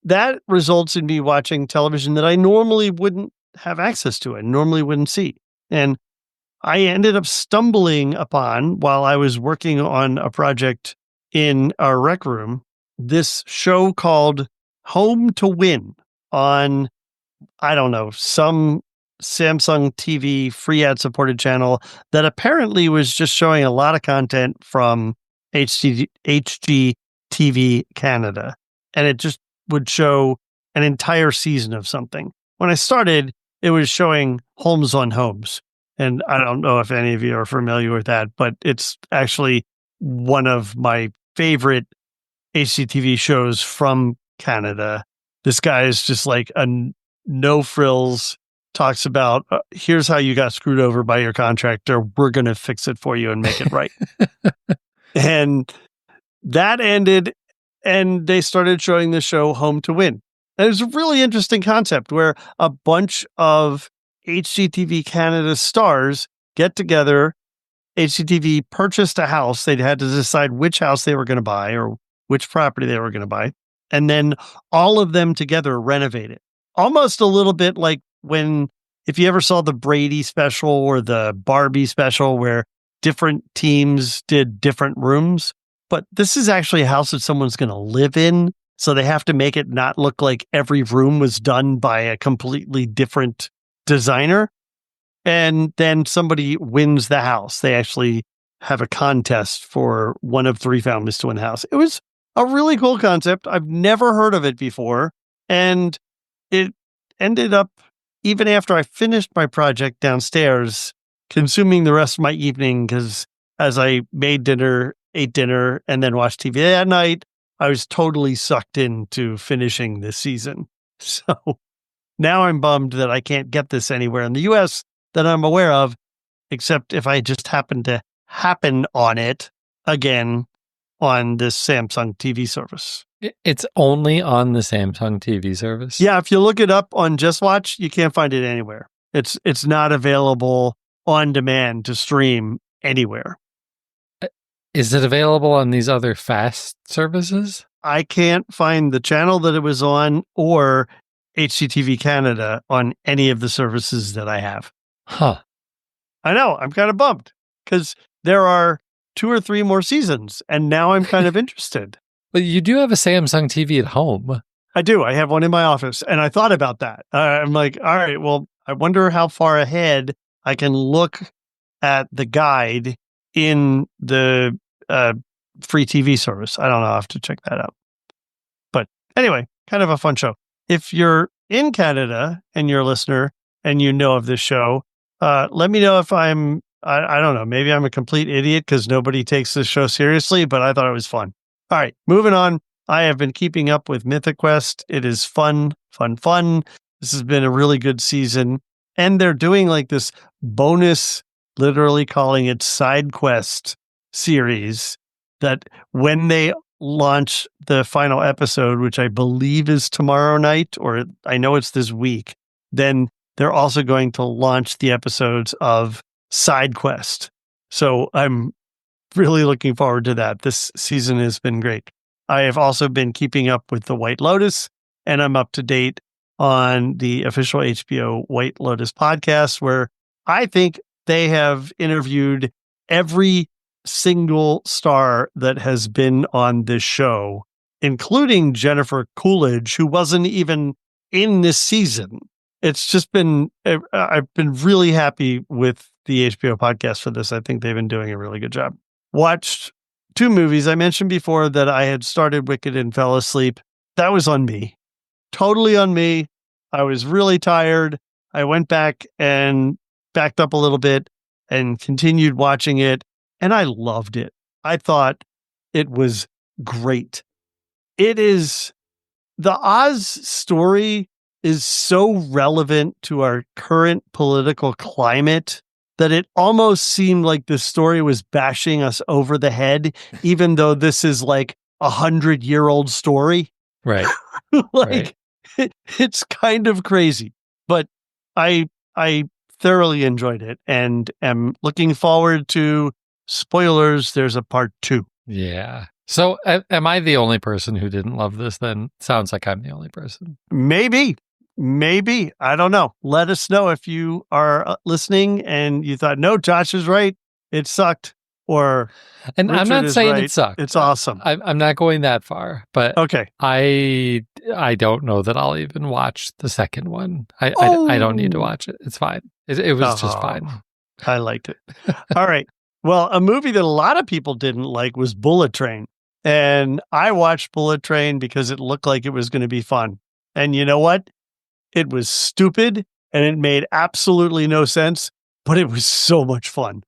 [SPEAKER 2] that results in me watching television that I normally wouldn't have access to, and normally wouldn't see. And I ended up stumbling upon, while I was working on a project in our rec room, this show called Home to Win on, I don't know, some Samsung TV free ad supported channel that apparently was just showing a lot of content from HGTV Canada. And it just would show an entire season of something. When I started, it was showing Homes on Homes. And I don't know if any of you are familiar with that, but it's actually one of my favorite HGTV shows from Canada. This guy is just like a no frills, talks about here's how you got screwed over by your contractor. We're going to fix it for you and make it right. And that ended, and they started showing the show Home to Win. And it was a really interesting concept where a bunch of HGTV Canada stars get together. HGTV purchased a house. They had to decide which house they were going to buy or which property they were going to buy. And then all of them together renovate it. Almost a little bit like if you ever saw the Brady special or the Barbie special where different teams did different rooms. But this is actually a house that someone's going to live in. So they have to make it not look like every room was done by a completely different designer. And then somebody wins the house. They actually have a contest for one of 3 families to win the house. It was a really cool concept. I've never heard of it before. And it ended up, even after I finished my project downstairs, consuming the rest of my evening because as I made dinner, ate dinner, and then watched TV that night, I was totally sucked into finishing this season. So now I'm bummed that I can't get this anywhere in the US that I'm aware of, except if I just happen on it again on this Samsung TV service.
[SPEAKER 1] It's only on the Samsung TV service?
[SPEAKER 2] Yeah, if you look it up on Just Watch, you can't find it anywhere. It's not available on demand to stream anywhere.
[SPEAKER 1] Is it available on these other fast services?
[SPEAKER 2] I can't find the channel that it was on or HGTV Canada on any of the services that I have.
[SPEAKER 1] Huh.
[SPEAKER 2] I know. I'm kind of bummed because there are 2 or 3 more seasons and now I'm kind of interested.
[SPEAKER 1] But you do have a Samsung TV at home.
[SPEAKER 2] I do. I have one in my office and I thought about that. I'm like, all right, well, I wonder how far ahead I can look at the guide in the free TV service. I don't know. I'll have to check that out. But anyway, kind of a fun show. If you're in Canada and you're a listener and you know of this show, let me know if I don't know, maybe I'm a complete idiot because nobody takes this show seriously, but I thought it was fun. All right, moving on. I have been keeping up with Mythic Quest. It is fun. This has been a really good season. And they're doing like this bonus, literally calling it side quest series that when they launch the final episode, which I believe is tomorrow night, or I know it's this week, then they're also going to launch the episodes of Side Quest. So I'm really looking forward to that. This season has been great. I have also been keeping up with the White Lotus, and I'm up to date on the official HBO White Lotus podcast, where I think they have interviewed every single star that has been on this show, including Jennifer Coolidge, who wasn't even in this season. It's just been, I've been really happy with the HBO podcast for this. I think they've been doing a really good job. Watched 2 movies. I mentioned before that I had started Wicked and fell asleep. That was on me. Totally on me. I was really tired. I went back and backed up a little bit and continued watching it. And I loved it. I thought it was great. It is, the Oz story is so relevant to our current political climate that it almost seemed like the story was bashing us over the head, even though this is like 100-year-old story.
[SPEAKER 1] Right.
[SPEAKER 2] Like, right. It's kind of crazy, but I thoroughly enjoyed it and am looking forward to, spoilers, there's a part 2.
[SPEAKER 1] Yeah. So am I the only person who didn't love this then? Sounds like I'm the only person.
[SPEAKER 2] Maybe. I don't know. Let us know if you are listening and you thought, no, Josh is right. It sucked. or
[SPEAKER 1] and
[SPEAKER 2] Richard
[SPEAKER 1] I'm not
[SPEAKER 2] is
[SPEAKER 1] saying
[SPEAKER 2] right,
[SPEAKER 1] it sucked.
[SPEAKER 2] it's awesome.
[SPEAKER 1] I'm not going that far, but
[SPEAKER 2] okay.
[SPEAKER 1] I don't know that I'll even watch the second one. I don't need to watch it. It's fine. It was just fine.
[SPEAKER 2] I liked it. All right. Well, a movie that a lot of people didn't like was Bullet Train. And I watched Bullet Train because it looked like it was going to be fun. And you know what? It was stupid and it made absolutely no sense, but it was so much fun.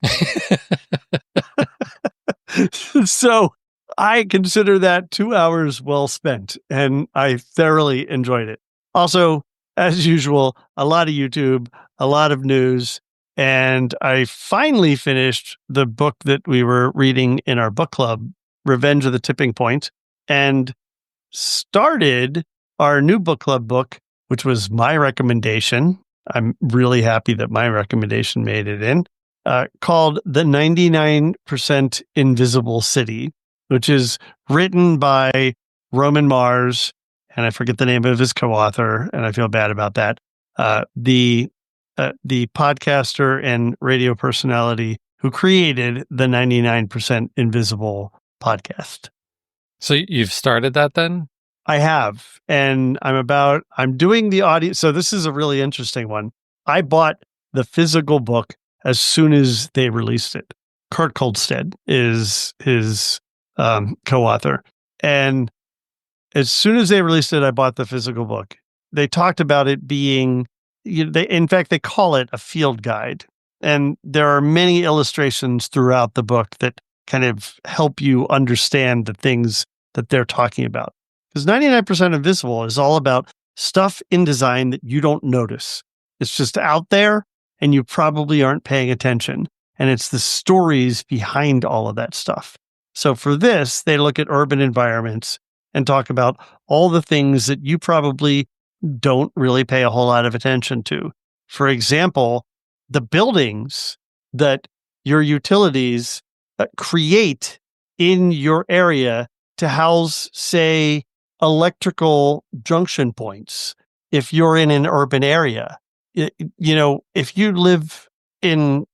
[SPEAKER 2] So I consider that 2 hours well spent, and I thoroughly enjoyed it. Also, as usual, a lot of YouTube, a lot of news, and I finally finished the book that we were reading in our book club, Revenge of the Tipping Point, and started our new book club book, which was my recommendation. I'm really happy that my recommendation made it in, called The 99% Invisible City, which is written by Roman Mars, and I forget the name of his co-author, and I feel bad about that. The podcaster and radio personality who created the 99% Invisible podcast.
[SPEAKER 1] So you've started that then?
[SPEAKER 2] I have, and I'm doing the audio. So this is a really interesting one. I bought the physical book as soon as they released it. Kurt Koldstead is his co-author. And as soon as they released it, I bought the physical book. They talked about it being, in fact, they call it a field guide. And there are many illustrations throughout the book that kind of help you understand the things that they're talking about. Because 99% Invisible is all about stuff in design that you don't notice. It's just out there and you probably aren't paying attention. And it's the stories behind all of that stuff. So for this, they look at urban environments and talk about all the things that you probably don't really pay a whole lot of attention to. For example, the buildings that your utilities create in your area to house, say, electrical junction points. If you're in an urban area, if you live in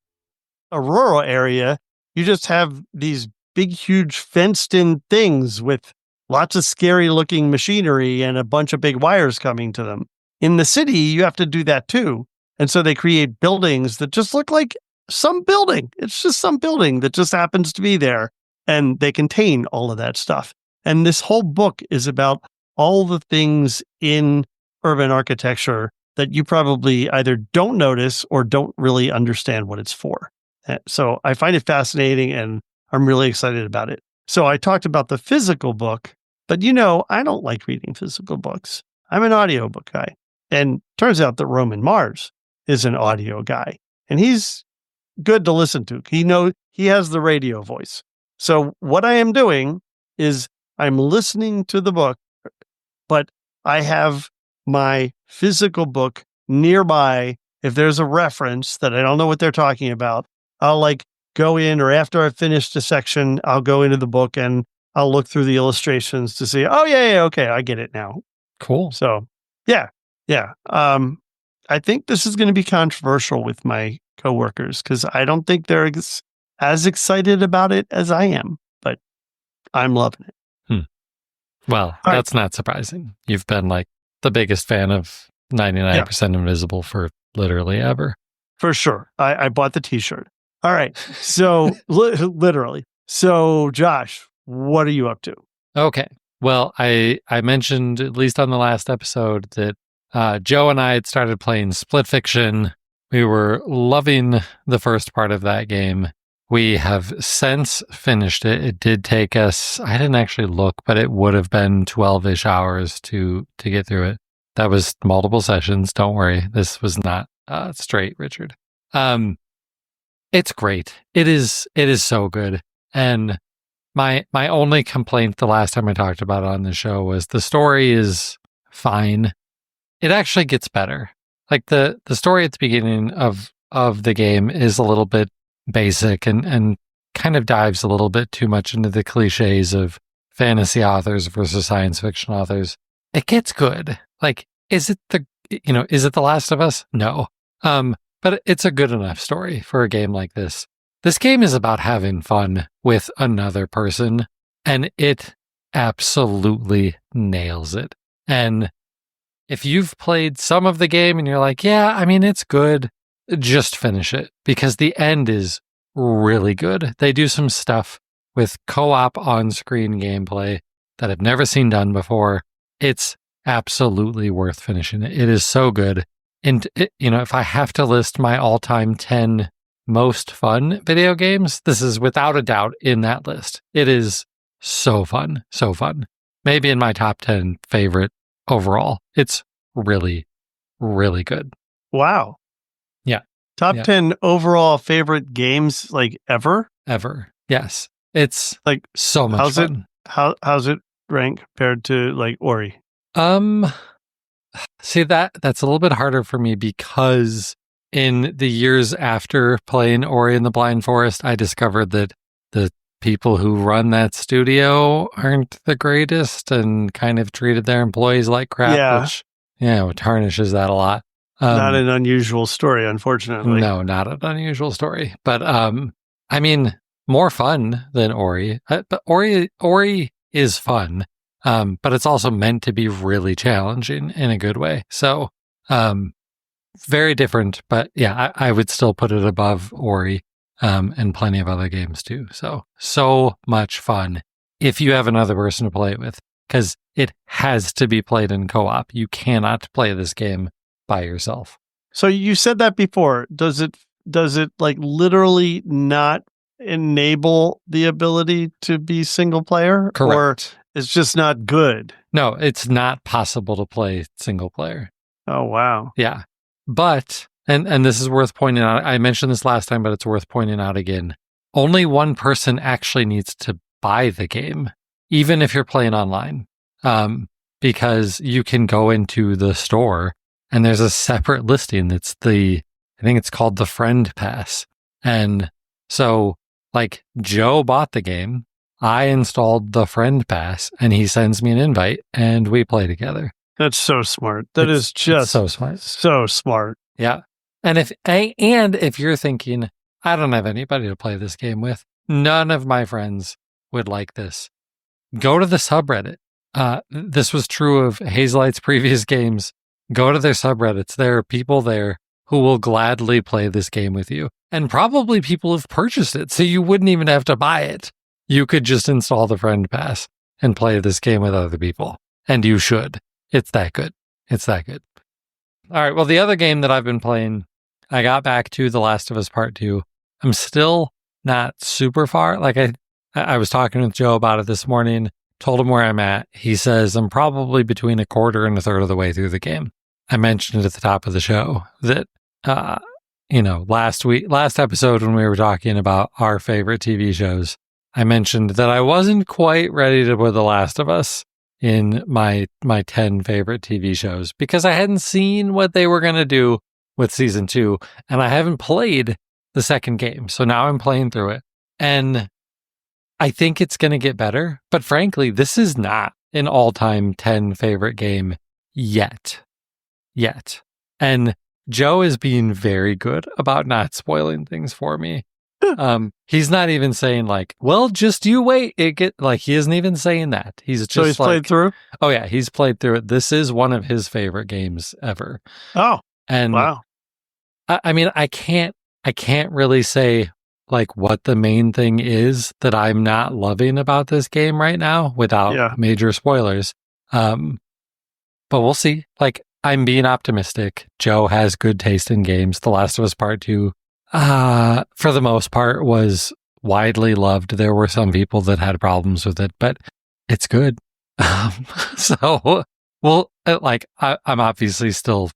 [SPEAKER 2] a rural area, you just have these big, huge fenced in things with lots of scary looking machinery and a bunch of big wires coming to them. In the city, you have to do that too. And so they create buildings that just look like some building. It's just some building that just happens to be there. And they contain all of that stuff. And this whole book is about all the things in urban architecture that you probably either don't notice or don't really understand what it's for. So I find it fascinating and I'm really excited about it. So I talked about the physical book, but I don't like reading physical books. I'm an audiobook guy. And turns out that Roman Mars is an audio guy and he's good to listen to. He has the radio voice. So what I am doing is I'm listening to the book, but I have my physical book nearby. If there's a reference that I don't know what they're talking about, I'll go in, or after I've finished a section, I'll go into the book and I'll look through the illustrations to see, oh yeah, okay, I get it now.
[SPEAKER 1] Cool.
[SPEAKER 2] So yeah. I think this is going to be controversial with my coworkers because I don't think they're as excited about it as I am, but I'm loving it.
[SPEAKER 1] Well, that's not surprising. You've been the biggest fan of 99% Invisible for literally ever.
[SPEAKER 2] For sure. I bought the t-shirt. All right. So literally. So Josh, what are you up to?
[SPEAKER 1] Okay. Well, I mentioned, at least on the last episode, that Joe and I had started playing Split Fiction. We were loving the first part of that game. We have since finished it. It did take us, I didn't actually look, but it would have been 12-ish hours to get through it. That was multiple sessions. Don't worry. This was not straight, Richard. It's great. It is so good. And my only complaint the last time I talked about it on the show was the story is fine. It actually gets better. The story at the beginning of the game is a little bit basic and kind of dives a little bit too much into the cliches of fantasy authors versus science fiction authors. It gets good. Is it The Last of Us? No. But it's a good enough story for a game like this. This game is about having fun with another person, and it absolutely nails it. And if you've played some of the game and you're like, yeah, I mean, it's good, just finish it because the end is really good. They do some stuff with co-op on-screen gameplay that I've never seen done before. It's absolutely worth finishing it. It is so good. And, if I have to list my all-time 10 most fun video games, this is without a doubt in that list. It is so fun, so fun. Maybe in my top 10 favorite overall. It's really, really good.
[SPEAKER 2] Wow.
[SPEAKER 1] Yeah.
[SPEAKER 2] Top 10 overall favorite games like ever?
[SPEAKER 1] Ever. Yes. It's like so much fun.
[SPEAKER 2] How's it rank compared to like Ori?
[SPEAKER 1] See, that's a little bit harder for me because in the years after playing Ori and the Blind Forest, I discovered that the people who run that studio aren't the greatest and kind of treated their employees like crap, which, tarnishes that a lot.
[SPEAKER 2] Not an unusual story, unfortunately.
[SPEAKER 1] No, not an unusual story. But, I mean, more fun than Ori. But Ori is fun, but it's also meant to be really challenging in a good way. So, very different. But yeah, I would still put it above Ori. And plenty of other games too. So much fun if you have another person to play it with, because it has to be played in co-op. You cannot play this game by yourself.
[SPEAKER 2] So you said that before. Does it like literally not enable the ability to be single player?
[SPEAKER 1] Correct.
[SPEAKER 2] Or it's just not good?
[SPEAKER 1] No, it's not possible to play single player.
[SPEAKER 2] Oh, wow.
[SPEAKER 1] Yeah. But... And this is worth pointing out. I mentioned this last time, but it's worth pointing out again. Only one person actually needs to buy the game, even if you're playing online, because you can go into the store and there's a separate listing. I think it's called the Friend Pass. And so, like, Joe bought the game, I installed the Friend Pass, and he sends me an invite, and we play together.
[SPEAKER 2] That's so smart. It's so smart. So smart.
[SPEAKER 1] Yeah. And if you're thinking, I don't have anybody to play this game with, none of my friends would like this, go to the subreddit. This was true of Hazelight's previous games. Go to their subreddits. There are people there who will gladly play this game with you. And probably people have purchased it, so you wouldn't even have to buy it. You could just install the Friend Pass and play this game with other people. And you should. It's that good. It's that good. All right, well, the other game that I've been playing, I got back to The Last of Us Part 2. I'm still not super far. Like I was talking with Joe about it this morning, told him where I'm at. He says I'm probably between a quarter and a third of the way through the game. I mentioned at the top of the show that, last episode when we were talking about our favorite TV shows, I mentioned that I wasn't quite ready to put The Last of Us in my 10 favorite TV shows because I hadn't seen what they were going to do with season 2, and I haven't played the second game. So now I'm playing through it, and I think it's going to get better. But frankly, this is not an all-time 10 favorite game yet. And Joe is being very good about not spoiling things for me. He's not even saying like, well, just you wait. He isn't even saying that. He's just
[SPEAKER 2] played through?
[SPEAKER 1] Oh yeah, he's played through it. This is one of his favorite games ever.
[SPEAKER 2] Oh,
[SPEAKER 1] and
[SPEAKER 2] wow.
[SPEAKER 1] I mean, I can't really say like what the main thing is that I'm not loving about this game right now without major spoilers. But we'll see. Like, I'm being optimistic. Joe has good taste in games. The Last of Us Part 2, for the most part, was widely loved. There were some people that had problems with it, but it's good. So, well, I'm obviously still,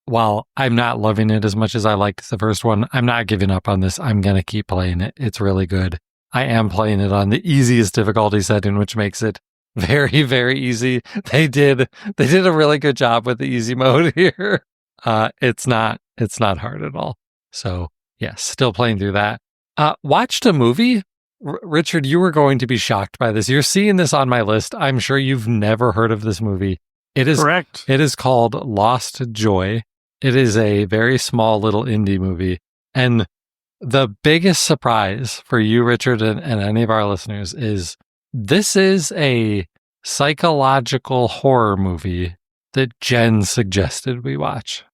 [SPEAKER 1] while I'm not loving it as much as I liked the first one, I'm not giving up on this. I'm going to keep playing it. It's really good. I am playing it on the easiest difficulty setting, which makes it very, very easy. They did a really good job with the easy mode here. It's not hard at all. So yes, still playing through that. Watched a movie. Richard, you were going to be shocked by this. You're seeing this on my list. I'm sure you've never heard of this movie. It is correct. It is called Lost Joy. It is a very small little indie movie. And the biggest surprise for you, Richard, and any of our listeners is this is a psychological horror movie that Jen suggested we watch.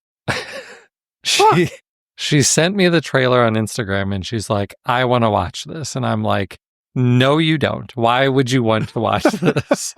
[SPEAKER 1] She sent me the trailer on Instagram and she's like, I want to watch this. And I'm like, no, you don't. Why would you want to watch this?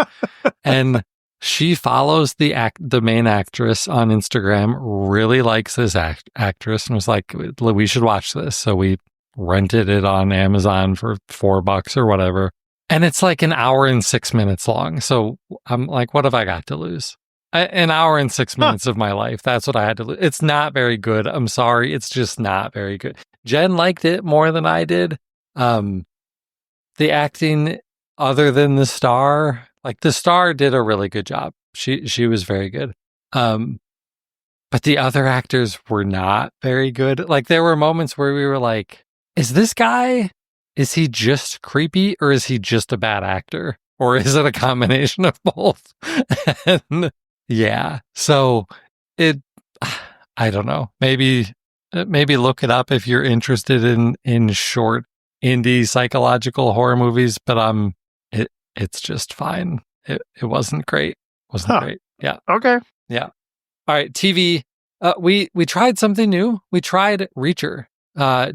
[SPEAKER 1] And she follows the main actress on Instagram, really likes this actress, and was like, we should watch this. So we rented it on Amazon for $4 or whatever. And it's like an hour and 6 minutes long. So I'm like, what have I got to lose? An hour and 6 minutes of my life. That's what I had to lose. It's not very good. I'm sorry. It's just not very good. Jen liked it more than I did. The acting, other than the star, like the star did a really good job. She was very good. But the other actors were not very good. Like there were moments where we were like, is this guy, is he just creepy or is he just a bad actor? Or is it a combination of both? And yeah, so I don't know. Maybe look it up if you're interested in short indie psychological horror movies, but it's just fine. It wasn't great. Wasn't great. Yeah.
[SPEAKER 2] Okay.
[SPEAKER 1] Yeah. All right. TV. We tried something new. We tried Reacher.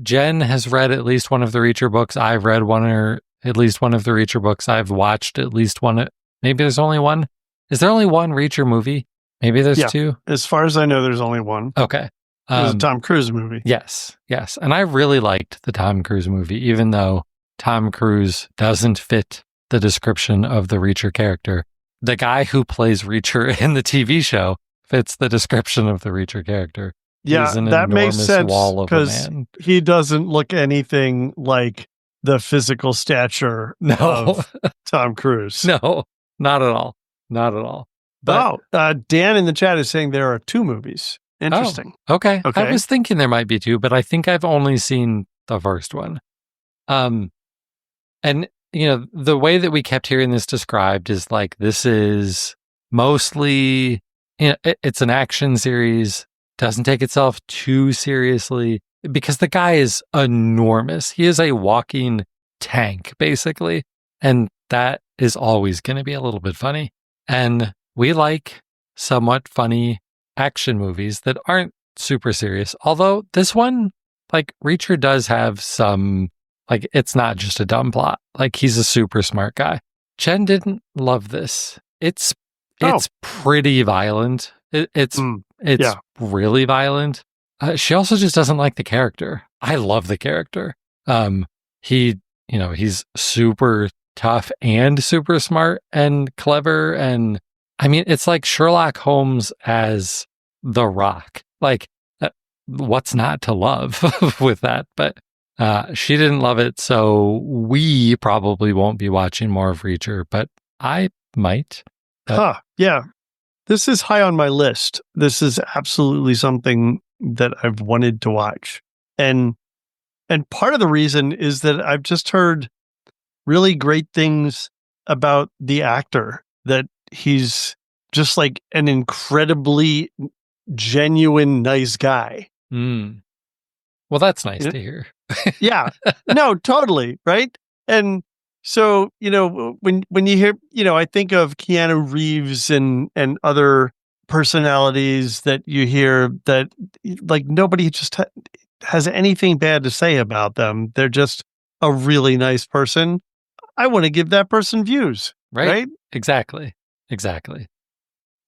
[SPEAKER 1] Jen has read at least one of the Reacher books. I've read at least one of the Reacher books. I've watched at least one. Maybe there's only one. Is there only one Reacher movie? Maybe there's two.
[SPEAKER 2] As far as I know, there's only one.
[SPEAKER 1] Okay.
[SPEAKER 2] It was a Tom Cruise movie.
[SPEAKER 1] Yes. And I really liked the Tom Cruise movie, even though Tom Cruise doesn't fit the description of the Reacher character. The guy who plays Reacher in the TV show fits the description of the Reacher character.
[SPEAKER 2] Yeah,
[SPEAKER 1] He's an
[SPEAKER 2] that makes sense
[SPEAKER 1] because
[SPEAKER 2] he doesn't look anything like the physical stature of Tom Cruise.
[SPEAKER 1] No, not at all. Not at all. But,
[SPEAKER 2] Dan in the chat is saying there are 2 movies. Interesting.
[SPEAKER 1] Okay. I was thinking there might be 2, but I think I've only seen the first one. And the way that we kept hearing this described is like, this is mostly, it's an action series, doesn't take itself too seriously because the guy is enormous. He is a walking tank, basically. And that is always going to be a little bit funny. And we like somewhat funny action movies that aren't super serious. Although this one, like Reacher does have some, like it's not just a dumb plot. Like he's a super smart guy. Jen didn't love this. It's pretty violent. It's really violent. She also just doesn't like the character. I love the character. He's super tough and super smart and clever. And I mean, it's like Sherlock Holmes as The Rock. Like, what's not to love with that? But she didn't love it. So we probably won't be watching more of Reacher, but I might.
[SPEAKER 2] Yeah. This is high on my list. This is absolutely something that I've wanted to watch. And part of the reason is that I've just heard really great things about the actor, that he's just like an incredibly genuine, nice guy.
[SPEAKER 1] Well, that's nice to hear.
[SPEAKER 2] Yeah, no, totally. Right. And so, when you hear, I think of Keanu Reeves and other personalities that you hear that like nobody just has anything bad to say about them. They're just a really nice person. I want to give that person views. Right?
[SPEAKER 1] Exactly.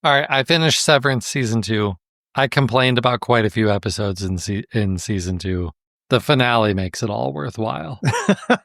[SPEAKER 1] All right. I finished Severance season 2. I complained about quite a few episodes in season 2. The finale makes it all worthwhile.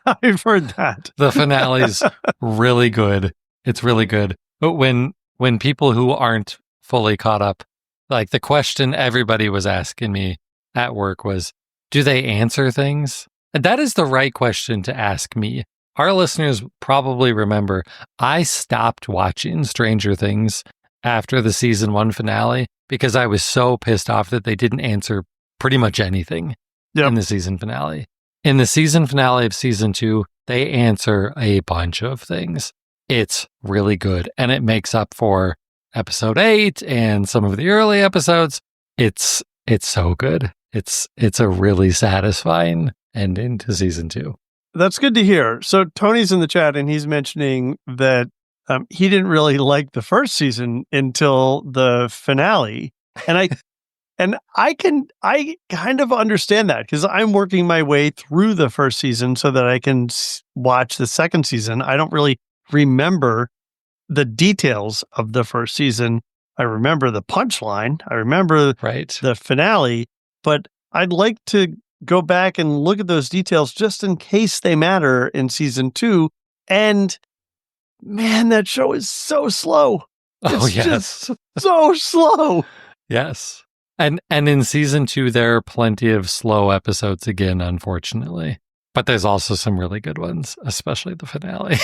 [SPEAKER 2] I've heard that.
[SPEAKER 1] The finale's really good. It's really good. But when people who aren't fully caught up, like the question everybody was asking me at work was, do they answer things? And that is the right question to ask me. Our listeners probably remember I stopped watching Stranger Things after the season 1 finale because I was so pissed off that they didn't answer pretty much anything in the season finale. In the season finale of season 2, they answer a bunch of things. It's really good, and it makes up for episode 8 and some of the early episodes. It's so good. It's a really satisfying and into season 2.
[SPEAKER 2] That's good to hear. So Tony's in the chat and he's mentioning that he didn't really like the first season until the finale. And I kind of understand that because I'm working my way through the first season so that I can watch the second season. I don't really remember the details of the first season. I remember the punchline. I remember the finale, but I'd like to go back and look at those details just in case they matter in season 2. And man, that show is so slow. It's just so slow.
[SPEAKER 1] Yes. And in season 2, there are plenty of slow episodes again, unfortunately. But there's also some really good ones, especially the finale.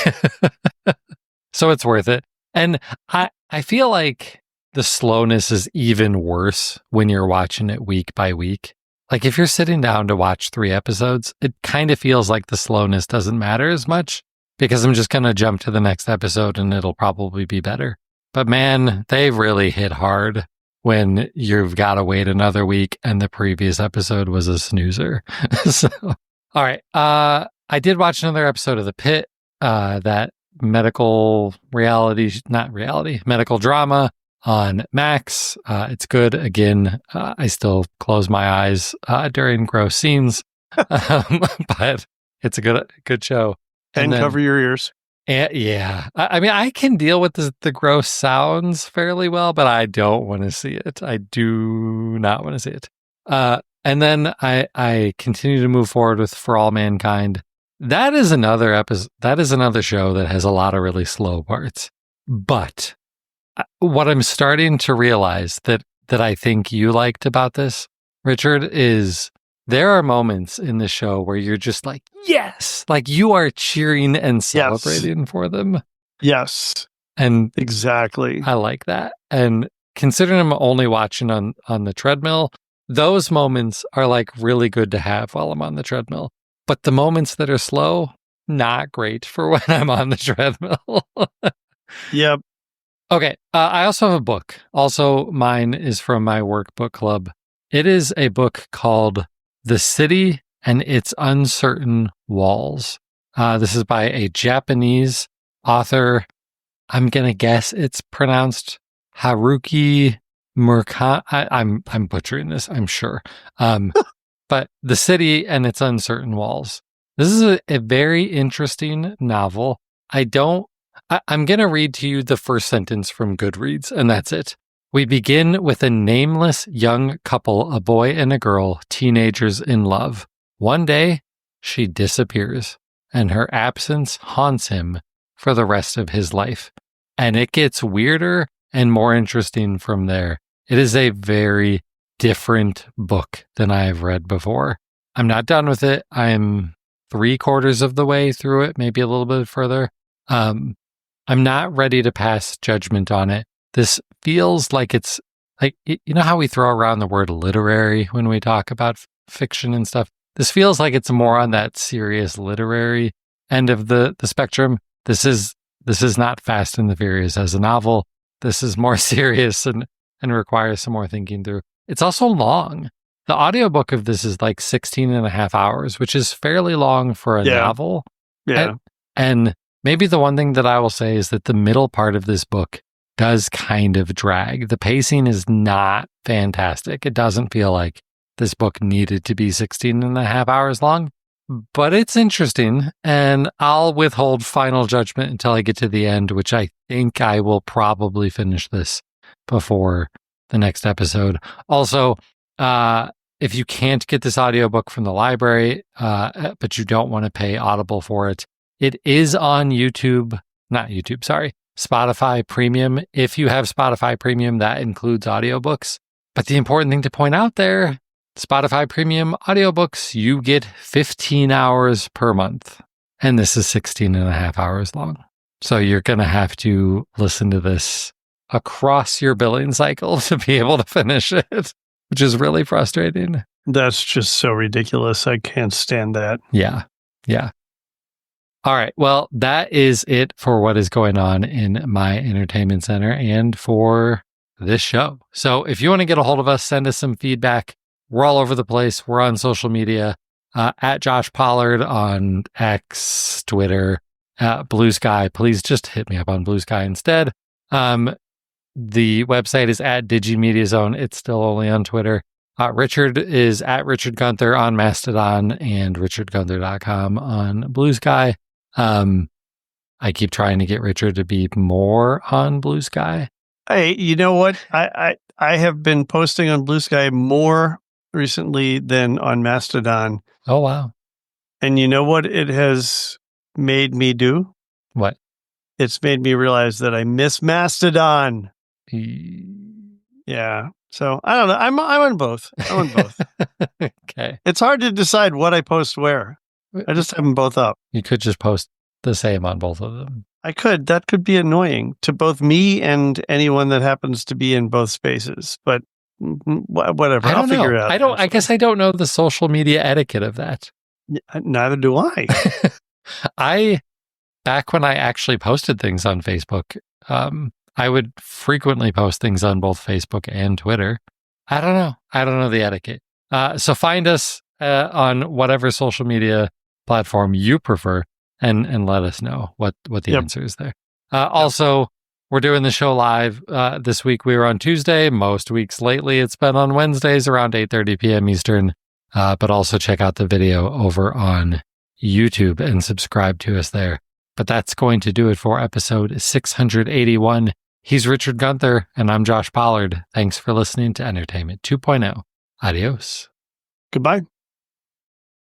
[SPEAKER 1] So it's worth it. And I feel like the slowness is even worse when you're watching it week by week. Like if you're sitting down to watch 3 episodes, it kind of feels like the slowness doesn't matter as much because I'm just going to jump to the next episode and it'll probably be better. But man, they really hit hard when you've got to wait another week and the previous episode was a snoozer. So, all right. I did watch another episode of The Pit, that medical medical drama on Max. It's good. Again, I still close my eyes during gross scenes, but it's a good show.
[SPEAKER 2] And then, cover your ears.
[SPEAKER 1] Yeah. I mean, I can deal with the gross sounds fairly well, but I don't want to see it. I do not want to see it. And then I continue to move forward with For All Mankind. That is another episode. That is another show that has a lot of really slow parts. But what I'm starting to realize that I think you liked about this, Richard, is there are moments in the show where you're just like, yes, like you are cheering and celebrating for them.
[SPEAKER 2] Yes.
[SPEAKER 1] And
[SPEAKER 2] exactly.
[SPEAKER 1] I like that. And considering I'm only watching on the treadmill, those moments are like really good to have while I'm on the treadmill. But the moments that are slow, not great for when I'm on the treadmill.
[SPEAKER 2] Yep.
[SPEAKER 1] Okay. I also have a book. Also, mine is from my workbook club. It is a book called The City and Its Uncertain Walls. This is by a Japanese author. I'm going to guess it's pronounced Haruki Murakami. I'm butchering this, I'm sure. But The City and Its Uncertain Walls. This is a very interesting novel. I'm going to read to you the first sentence from Goodreads, and that's it. We begin with a nameless young couple, a boy and a girl, teenagers in love. One day, she disappears, and her absence haunts him for the rest of his life. And it gets weirder and more interesting from there. It is a very different book than I have read before. I'm not done with it. I'm 3/4 of the way through it, maybe a little bit further. I'm not ready to pass judgment on it. This feels like it's like, you know how we throw around the word literary when we talk about fiction and stuff? This feels like it's more on that serious literary end of the spectrum. This is not Fast and the Furious as a novel. This is more serious and requires some more thinking through. It's also long. The audiobook of this is like 16 and a half hours, which is fairly long for a novel.
[SPEAKER 2] Yeah.
[SPEAKER 1] And maybe the one thing that I will say is that the middle part of this book does kind of drag. The pacing is not fantastic. It doesn't feel like this book needed to be 16 and a half hours long, but it's interesting. And I'll withhold final judgment until I get to the end, which I think I will probably finish this before the next episode. Also, if you can't get this audiobook from the library, but you don't want to pay Audible for it, it is on Spotify Premium. If you have Spotify Premium, that includes audiobooks. But the important thing to point out there, Spotify Premium audiobooks, you get 15 hours per month. And this is 16 and a half hours long. So you're going to have to listen to this across your billing cycle to be able to finish it, which is really frustrating.
[SPEAKER 2] That's just so ridiculous. I can't stand that.
[SPEAKER 1] Yeah. All right. Well, that is it for what is going on in my entertainment center and for this show. So if you want to get a hold of us, send us some feedback. We're all over the place. We're on social media. at Josh Pollard on X, Twitter, Blue Sky. Please just hit me up on Blue Sky instead. The website is at DigiMediaZone. It's still only on Twitter. Richard is at Richard Gunther on Mastodon and richardgunther.com on Blue Sky. I keep trying to get Richard to be more on Blue Sky.
[SPEAKER 2] Hey, you know what? I have been posting on Blue Sky more recently than on Mastodon.
[SPEAKER 1] Oh, wow.
[SPEAKER 2] And you know what it has made me do?
[SPEAKER 1] What?
[SPEAKER 2] It's made me realize that I miss Mastodon. Yeah. So I don't know. I'm on both.
[SPEAKER 1] Okay.
[SPEAKER 2] It's hard to decide what I post where. I just have them both up.
[SPEAKER 1] You could just post the same on both of them.
[SPEAKER 2] I could. That could be annoying to both me and anyone that happens to be in both spaces. But whatever. I'll figure it out.
[SPEAKER 1] I guess I don't know the social media etiquette of that.
[SPEAKER 2] Neither do I.
[SPEAKER 1] Back when I actually posted things on Facebook, I would frequently post things on both Facebook and Twitter. I don't know the etiquette. So find us on whatever social media platform you prefer and let us know what the answer is there. Also, we're doing the show live. This week we were on Tuesday. Most weeks lately it's been on Wednesdays around 8:30 p.m. Eastern. But also check out the video over on YouTube and subscribe to us there. But that's going to do it for episode 681. He's Richard Gunther, and I'm Josh Pollard. Thanks for listening to Entertainment 2.0. Adios.
[SPEAKER 2] Goodbye.